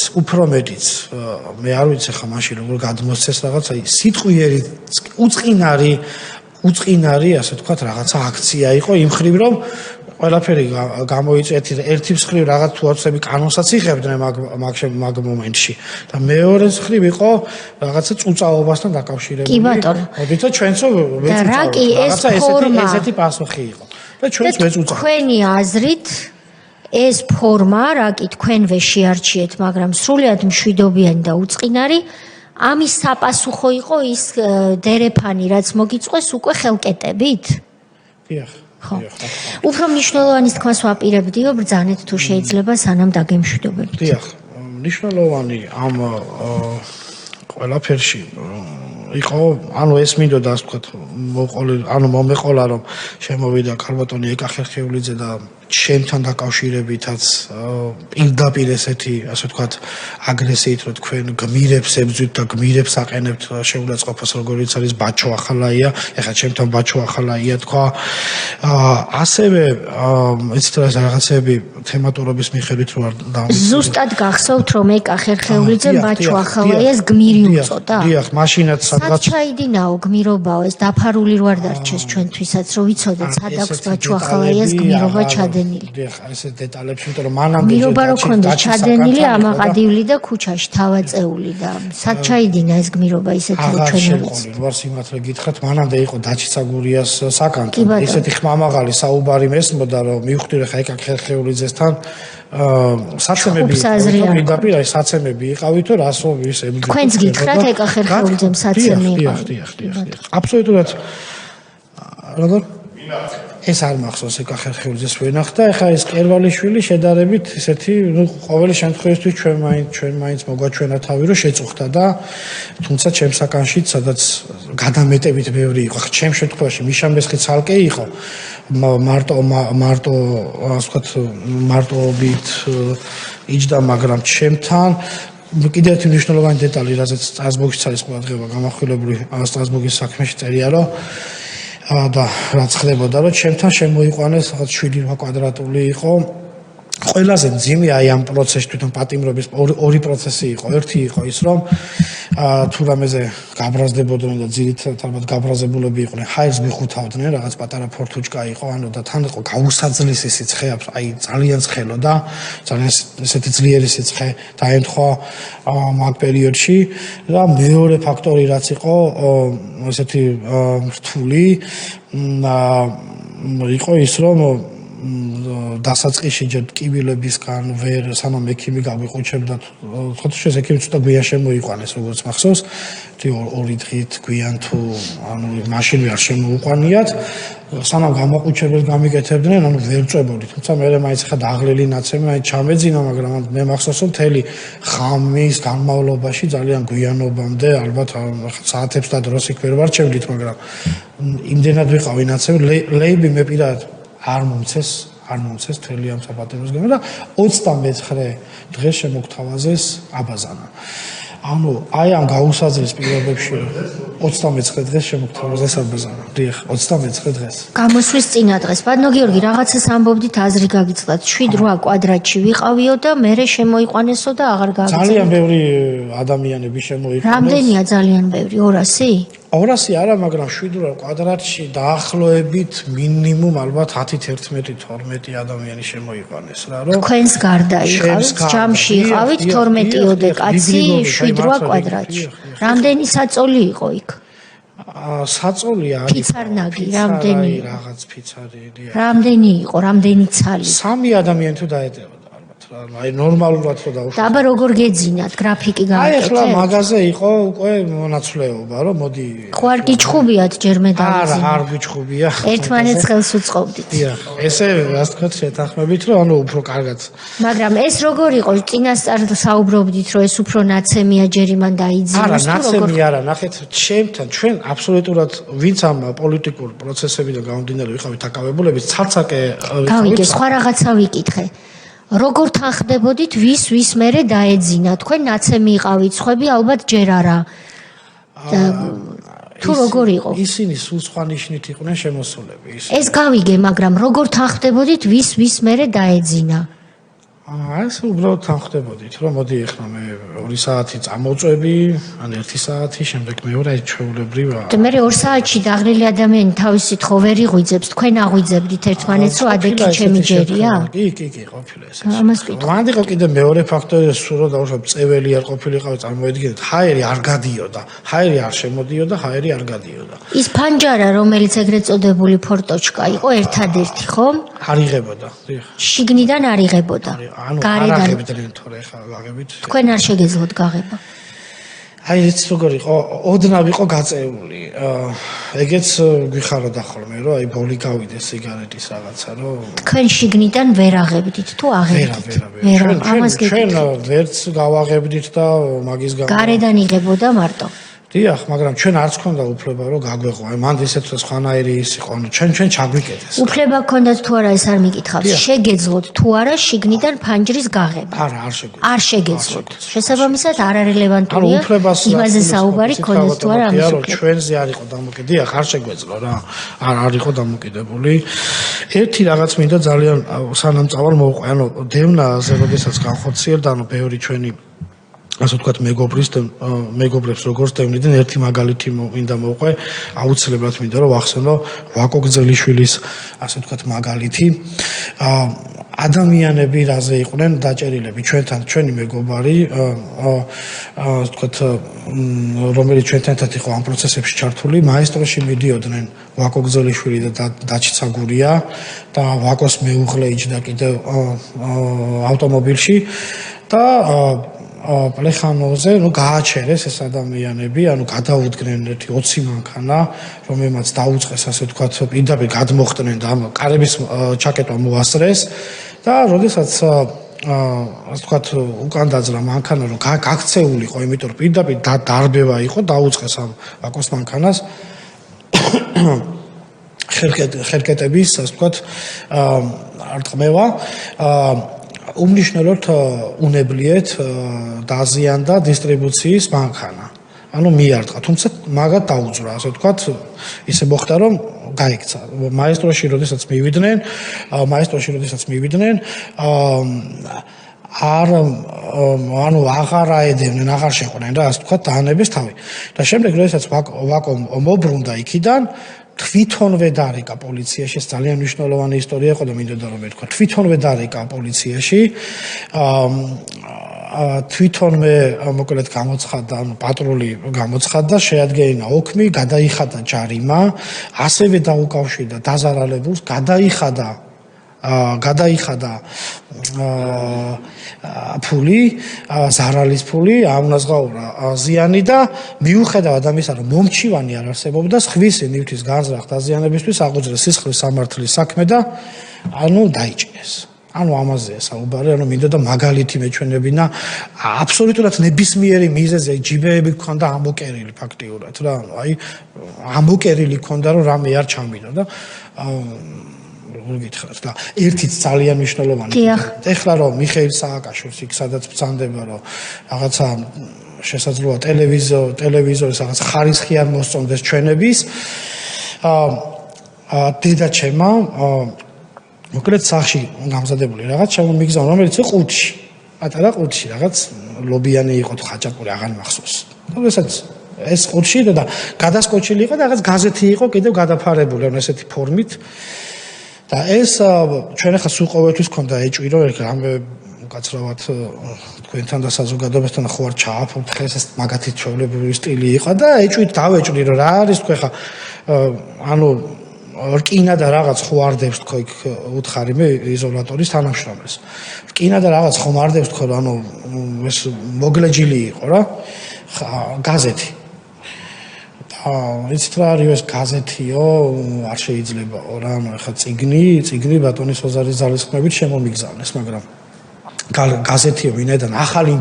მე არ ვიცი ხა მაშინ როგორ გადმოსცეს რაღაცა სიტყვიერი უწყინარი ასე ვთქვათ რაღაცა აქცია იყო იმ ხრივ რომ ყველაფერი გამოიწვიეთ ერთი მხრივ რაღაც თუაცები კანონსაც იღებდნენ მაგ მომენტში და მეორე მხრივ იყო რაღაცა წუწაობასთან დაკავშირებული. კი ბატონო. მოდით ჩვენცო და რა კი ეს ფორმა ესეთი პასუხი იყო. და ჩვენც ვეწუწავთ. თქვენი აზრით ეს ფორმა რა კი თქვენვე შეარჩიეთ, მაგრამ სრულიად მშვიდობიანი და უწყინარი ამის საპასუხო იყო ის დერეფანი რაც მოგიწყვეს უკვე ხელკეტებით? დიახ. ხო. უფრო მნიშვნელოვანი თქმას ვაპირებდიო, ბრძანეთ თუ შეიძლება სანამ დაგემშვიდობებით. დიახ, მნიშვნელოვანი ამ ყველაფერში იყო, ანუ ეს მინდოდა ასე ვთქვათ, მომეყოლა რომ შემოვიდა კარბატონი ეკახერხეულიძე და ჩემთან დაკავშირებითაც პირდაპირ ესეთი, ასე ვთქვათ, აგრესიით რომ თქვენ გმირებს ებძვით და გმირებს აყენებთ შეურაცხყოფას, როგორიც არის ბაჩო ახალაია, ეხლა ჩემთან ბაჩო ახალაია თქვა. ასევე ეცეთ რაღაცები თემატურობის მიხედვით რო არ ზუსტად გახსოვთ რომ ეკახერხეულიძე ბაჩო ახალაიას გმირი უწოდა? დიახ, მაშინაც სადღაც ჩაიდინაო გმირობაო, ეს დაფარული რო არ დარჩეს ჩვენთვისაც, რომ ვიცოდეთ სად აქვს ბაჩო ახალაიას გმირობა ჩადენილი. დიახ, ესე დეტალებში, იმიტომ რომ მანამდე გმირობა რო ქონდეს ჩადენილი ამაყადიული და ქუჩაში თავაწეული და სად ჩაიდინა ეს გმირობა ისეთი რომ ჩვენ არ ვიცით. ვარ სიმართლე გითხრათ, მანამდე იყო დაჩიცაგურიას საკანტო. ესეთი ხმამაღალი საუბარი მესმოდა რომ მივხვდი ხა ეკახერხეულიძესთან საცემები პირდაპირ აი საცემები იყავით რომ რასო ის ებრძვით. თქვენც გითხრათ ეკახერხეულიძემ საცემი იყავით. დიახ. აბსოლუტურად როგორ ეს არ მახსოვს ეკახერხეულიძეს ვენახდა, ეხა ეს კერვალიშვილი შედარებით ისეთი, ნუ ყოველი შემთხვევისთვის ჩვენ მაინც მოგვაჩვენა თავი რომ შეწუხდა და თუმცა ჩემს საკანშიც სადაც გადამეტებით ბევრი იყო. ხა ჩემ შემთხვევაში მიშამბესხი ცალკე იყო. მარტო ასე ვთქვათ, მარტოობით იჯდა, მაგრამ ჩემთან კიდევ ერთი მნიშვნელოვანი დეტალი, რაზეც სტრასბურგის არის ყურადღება გამახვილებული სტრასბურგის საქმეში წერია, რომ და რაც ხდებოდა, რომ ჩემთან შემოიყვანეს 7 კვადრატული იყო. ყველაზე მძიმე აი ამ პროცესში თვითონ პატიმრობის ორი პროცესი იყო. ერთი იყო ის, რომ თუ რამეზე გაბრაზდებოდნენ და ძირითადად ალბათ გაბრაზებულები იყვნენ, ჰაერს მიხუთავდნენ, რაღაც პატარა ფორთუჩკა იყო, ანუ და თან იყო გაუსაძლისი სიცხე, აი ძალიან ცხელო და ძალიან ესეთი ძლიერი სიცხე დაემთხვა მაგ პერიოდში. და მეორე ფაქტორი რაც იყო, ესეთი რთული იყო ის, რომ დასაწყისში ჯერ ტკივილებისგან ვერ სანამ ექიმი გაგვიყუჩებდა, ხოთშეს ექიმი ცოტა გვიან შემოიყვანეს, როგორც მახსოვს, ორი დღით გვიან თუ ანუ მაშინვე არ შემოუყვანიათ, სანამ გამაყუჩებელს გამიკეთებდნენ, ანუ ვერ წვებოდი, თუმცა მე მაინც ხა დაღლილი ნაცემი აი ჩამეძინა, მაგრამ მე მახსოვს რომ მთელი ხამის განმავლობაში ძალიან გვიანობამდე, ალბათ საათებს და დროს იქ ვერ ვარჩევდით, მაგრამ იმდენად ვიყავი ნაცემი, ლეიბი მე პირადად არ მომცეს მთელი ამ საპატიმროს გამო და 29 დღეს შემოგთავაზეს აბაზანა. ანუ აი ამ გაუსაძლის პირობებში 29 დღეს შემოგთავაზეს აბაზანა. დიახ, 29 დღეს. გამოსვლის წინა დღეს. ბატონო გიორგი, რაღაცას ამბობდით, აზრი გაგიწყდათ. 7-8 კვადრატში ვიყავიო და მერე შემოიყვანესო და აღარ გააგზავნე. ძალიან ბევრი ადამიანები შემოიყვანეს. რამდენია ძალიან ბევრი? 200? 200 არა, მაგრამ 7-8 კვადრატში დაახლოებით მინიმუმ ალბათ 10-11-12 ადამიანი შემოიყვანეს რა, რომ თქვენს გარდა იყავით, ჯამში იყავით 12-ოდე კაცი 7-8 კვადრატში. რამდენი საწოლი იყო იქ? საწოლი არის. ფიცარნაგი, რამდენი? რაღაც ფიცარი. რამდენი იყო, რამდენი ცალი? 3 ადამიანი თუ დაეტევოდა. აი ნორმალურად რო დაუშვათ. და აბა როგორ გეძინათ გრაფიკი გააკეთეთ? აი ახლა მაღაზე იყო უკვე მონაცვლეობა, რომ მოდი. ხო არ გიჩხუბიათ ჯერმე დავიძინოთ? არ გიჩხუბია. ერთმანეთს ხელს უწყობდით. დიახ, ესე ასე ვთქვათ შეთანხმებით, რომ ანუ უფრო კარგად. მაგრამ ეს როგორ იყო? წინასწარ საუბრობდით, რომ ეს უფრო ნაცემია ჯერ იმან დაიძინოს არა, ნაცემი არა, ნახეთ, ჩემთან ჩვენ აბსოლუტურად ვინც ამ პოლიტიკურ პროცესებიდან გამომდინარე ვიყავით აკავებულები, ცალ-ცალკე გავიგე, სხვა რაღაცა ვიკითხე. როგორ თანხდებოდით ვის მერე დაეძინა? თქვენ ნაცემი იყავით, ხვები ალბათ ჯერ არა. თუ როგორ იყო? ისინი სულ სხვა ნიშნით იყვნენ შემოსულები. ეს გავიგე, მაგრამ როგორ თანხდებოდით ვის მერე დაეძინა? ეს უბრალოდ თანხდებოდით, რომ მოდი ახლა მე 2 საათი წამოვწვევი, ან 1 საათი, შემდეგ მეორე აი ჩვეულებრივ. და მე 2 საათში დაღრილი ადამიანი თავისით ხო ვერ იღვიძებს, თქვენ აღვიძებდით ერთმანეთს, რომ ადეკი ჩემი ჯერია? კი, ყოფილა ესე. ამას ვიტყვი. მანდი ხო კიდე მეორე ფაქტორი სულ რომ დავუშვებ, წეველი არ ყოფილიყავი, წარმოედგინეთ, ჰაერი არ გადიოდა, ჰაერი არ შემოდიოდა, ჰაერი არ გადიოდა. ის ფანჯარა, რომელიც ეგრეთ წოდებული ფორტოჩკა იყო, ერთადერთი, ხო? არ იღებოდა. დიახ. შიგნიდან არ იღებოდა. ანუ არ გარედან აღებდნენ თორე ხა გაგებით. თქვენ არ შეგეძლოთ გაღება. აი ეს როგორ იყო, ოდნავ იყო გაწეული. ეგეც გვიხაროდა ხოლმე, რომ აი ბოლი გავიდეს სიგარეტის რაღაცა, რომ თქვენ შიგნიდან ვერ აღებდით თუ აღებდით? ვერ. ამას ჩვენ გეკითხეთ. ვერც გავაღებდით და მაგის გამო. გარედან იღებოდა მარტო. დიახ, მაგრამ ჩვენ არც ქონდა უფლება რომ გაგვეღო. აი მანდ ისეთ სხვანაირი ის იყო, ანუ ჩვენ ჩაგვიკეთეს. უფლება გქონდათ თუ არა ეს არ მიკითხავს. შეგეძლოთ თუ არა შიგნიდან ფანჯრის გაღება. არა, არ შეგვიძლია. არ შეგეძლოთ. შესაბამისად არარელევანტურია იმაზე საუბარი გქონდათ თუ არა ამის უფლება. ჩვენზე არ იყო დამოკიდებული. დიახ, არ შეგვეძლო რა. არ იყო დამოკიდებული. ერთი რაღაც მინდა ძალიან სანამ წავალ მოვყვე, ანუ დევნაზე როდესაც განხორციელდა, ანუ ბევრი ჩვენი ასე ვთქვათ მეგობრებს როგორც დევნიდან ერთი მაგალითი მინდა მოვყვე, აუცილებლად მინდა რომ ვახსენო ვაკო გძელიშვილის ასე ვთქვათ მაგალითი. ადამიანები რაზე იყვნენ დაჭერილები ჩვენი მეგობარი ვთქვათ რომელიც ჩვენთან ერთად იყო ამ პროცესებში ჩართული, მაესტროში მიდიოდნენ ვაკო გძელიშვილი და დაჩიცაგურია და ვაკოს მეუღლე იჯდა კიდევ ავტომობილში და პლეხანოზე, გააჩერეს ეს ადამიანები, გადაუდგნენ ერთი 20 მანქანა, რომელმაც დაუწყეს, ასე ვთქვათ, პირდაპირ გადმოხდნენ და კარების ჩაკეტვა მოასწრეს და როდესაც ასე ვთქვათ, უკან დაძრა მანქანა, რომ გაქცეულიყო, იმიტომ რომ პირდაპირ დარბევა იყო, დაუწყეს ამ ვაკოს მანქანას. ხერკეტების, ასე ვთქვათ, არტყმევა უმნიშვნელოდ უნებლიეთ დაზიანდა დისტრიბუციის მანქანა. ანუ მიარტყა, თუმცა მაგათ დაუძრა, ასე ვთქვათ, ისე მოხდა, რომ გაიქცა. მაესტროში როდესაც მივიდნენ, აღარ აედევნენ, აღარ შეყვნენ რა, ასე ვთქვათ, დაანებეს თავი. და შემდეგ როდესაც ვაკო მობრუნდა იქიდან, თვითონვე დარეკა პოლიციაში, ეს ძალიან მნიშვნელოვანი ისტორია იყო და მინდოდა რომ მეთქვა, თვითონვე დარეკა პოლიციაში, თვითონვე მოკლედ გამოცხადდა, პატრული გამოცხადდა, შეადგენა ოქმი, გადაიხადა ჯარიმა, ასევე დაუკავშირდა დაზარალებულს, გადაიხადა ფული, ზარალის ფული, აუნაზღაურა ზიანი და მიუხედავად ამისა, რომ მომჩივანი არ არსებობდა, სხვისი ნივთის განზრახ დაზიანებისთვის აღუძრეს სისხლის სამართლის საქმე და დაიჭირეს. ამაზეა საუბარი, მინდოდა მაგალითი მეჩვენებინა, აბსოლუტურად ნებისმიერი მიზეზი, ჯიბეები გქონდა ამოკერილი ფაქტიურად რა, ამოკერილი გქონდა, რომ რამე არ ჩამიდო და გითხრათ და ერთიც ძალიან მნიშვნელოვანი. ეხლა რომ მიხეილ სააკაშვილს იქ სადაც ბრძანდება, რომ რაღაცა შესაძლოა ტელევიზორის რაღაც ხარისხი არ მოსწონდეს ჩვენების, დედაჩემა მოკლედ სახში გამზადებული რაღაც შემომიგზავნა, რომელიც ყუთში, პატარა ყუთში რაღაც ლობიანი იყო თუ ხაჭაპური აღარ მახსოვს. როდესაც ეს ყუთში და გადასკოჩილი იყო და რაღაც გაზეთი იყო კიდევ გადაფარებული, ესეთი ფორმით. და ეს ჩვენ ახლა სულ ყოველთვის ქონდა ეჭვი, რომ რამე უკაცრავად თქვენთან და საზოგადოებასთან ხო არ ჩააფრთხეს, ეს მაგათი ჩვეულებრივი სტილი იყო და ეჭვით დავეჭვი, რომ რა არის თქვენ ხა რკინა და რაღაც ხო არდებს თქო იქ უთხარი მე იზოლატორის თანამშრომელს. რკინა და რაღაც ხომ არდებს თქო, ეს მოგლეჯილი იყო რა, გაზეთი. იცით რა არის ეს გაზეთიო, არ შეიძლებაო რა, ეხლა წიგნი ბატონის ოზარის ძალისხმევით შემომიგზავნეს, მაგრამ გაზეთიო ვინაიდან ახალი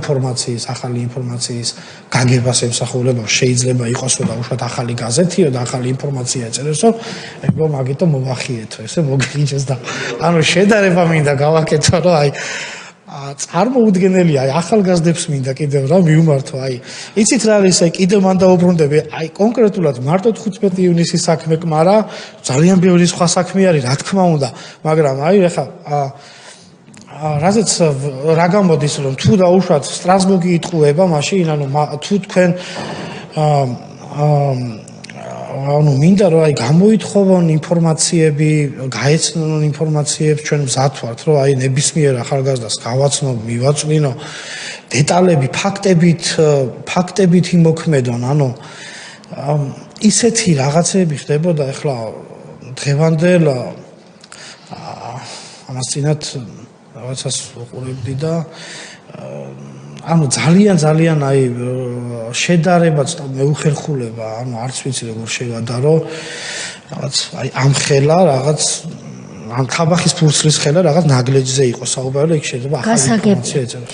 ინფორმაციის გაგებას ემსახურება, შეიძლება იყოს რომ უშუალოდ ახალი გაზეთიო და ახალი ინფორმაცია ეწერესო, ეგო მაგითო მოვახიეთო, ესე მოგიჭეს და შედარება მინდა გავაკეთო, რომ წარმოუდგენელია, ახალგაზრდებს მინდა კიდევ რა მიუმართო, იცით რა არის, კიდევ მან დაუბრუნდები, კონკრეტულად მარტო 15 ივნისის საქმე კმარა, ძალიან ბევრი სხვა საქმე არის, რა თქმა უნდა, მაგრამ ეხა რაზეც რა გამოდის რომ თუ დაუშვათ სტრასბურგი იტყუება მაშინ ანუ თუ თქვენ ანუ მინდა რომ აი გამოითხოვონ ინფორმაციები, გაეცნონ ინფორმაციებს, ჩვენ მზად ვართ რომ აი ნებისმიერ ახალგაზრდას გავაცნობ, მივაწვინო, დეტალები, ფაქტებით იმოქმედონ, ანუ ისეთი რაღაცები ხდებოდა ახლა დღევანდელ ამას წინათ რაღაცას უყურებდი და ანუ ძალიან აი შედარებაც და მეუხერხულება, ანუ არც ვიცი როგორ შევადარო, რაღაც აი ამ ხელა რაღაც ამ ხაბახის ფურცლის ხელა რაღაც ნაგლეჯზე იყო საუბარი, იქ შეიძლება ახალი ინფორმაცია ეწევა.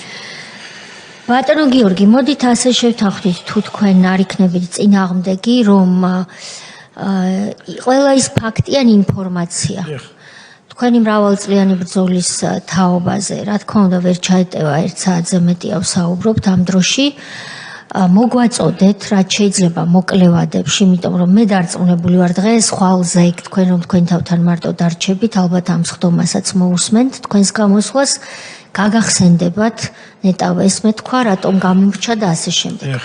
ბატონო გიორგი, მოდით ასე შევთანხმდით, თუ თქვენ არ იქნებით წინააღმდეგი, რომ ყველა ის ფაქტი ან ინფორმაცია თქვენი მრავალწლიანი ბრძოლის თაობაზე, რა თქმა უნდა, ვერ ჩაეტევა 1 საათზე მეტი ავსაუბრობთ ამ დროში. მოგვაწოდეთ, რაც შეიძლება მოკლევადებში, იმიტომ რომ მე დარწმუნებული ვარ დღეს ხვალზე იქ თქვენ რომ თქვენ თავთან მარტო დარჩებით, ალბათ ამ სხდომასაც მოусმენთ თქვენს გამოსვლას, გაგახსენდებათ, ნეტავეს მე თქვა, რატომ გამომრჩა და ასე შემდეგ.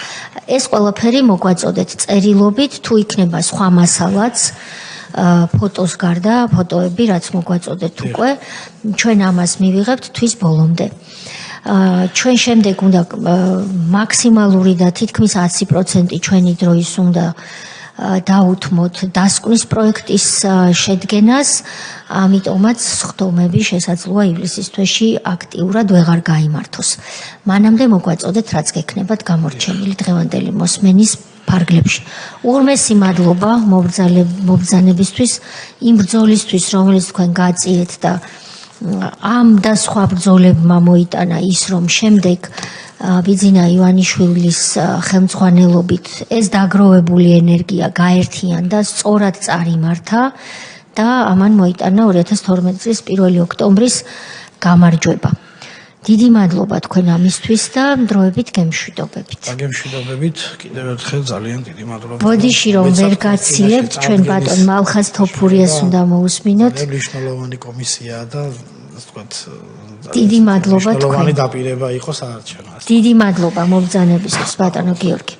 ეს ყველაფერი მოგვაწოდეთ წერილობით, თუ იქნება სხვა მასალაც ფოტოს გარდა, ფოტოები, რაც მოგვაწოდეთ უკვე, ჩვენ ამას მივიღებთ თვის ბოლომდე. ჩვენ შემდეგ უნდა მაქსიმალური და თითქმის 100% ჩვენი დროის უნდა დაუთმოთ დასკვნის პროექტის შედგენას, ამიტომაც სხდომები შესაძლოა ივლისის თვეში აქტიურად ვეღარ გაიმართოს. მანამდე მოგვაწოდეთ, რაც გექნებათ გამორჩენილი დღევანდელი მოსმენის ფარგლებში. უღრმესი მადლობა მობრძანებისთვის, იმ ბრძოლისთვის, რომელიც თქვენ გააწიეთ და ამ და სხვა ბრძოლებმა მოიტანა ის, რომ შემდეგ ბიძინა ივანიშვილის ხელმძღვანელობით ეს დაგროვებული ენერგია გაერთიანდა, სწორად წარიმართა და ამან მოიტანა 2012 წლის 1 ოქტომბრის გამარჯვება. დიდი მადლობა თქვენ ამისთვის და დროებით გემშვიდობებით. გემშვიდობებით, კიდევ ერთხელ ძალიან დიდი მადლობა. ბოდიში რომ ვერ გაცილებთ, ჩვენ ბატონ მალხაზ თოფურიას უნდა მოусმინოთ. მნიშვნელოვანი კომისიაა და ვთქვათ, დიდი მადლობა თქვენ. მნიშვნელოვანი დაპირება იყო საარჩევნო. დიდი მადლობა მობრძანებისთვის, ბატონო გიორგი.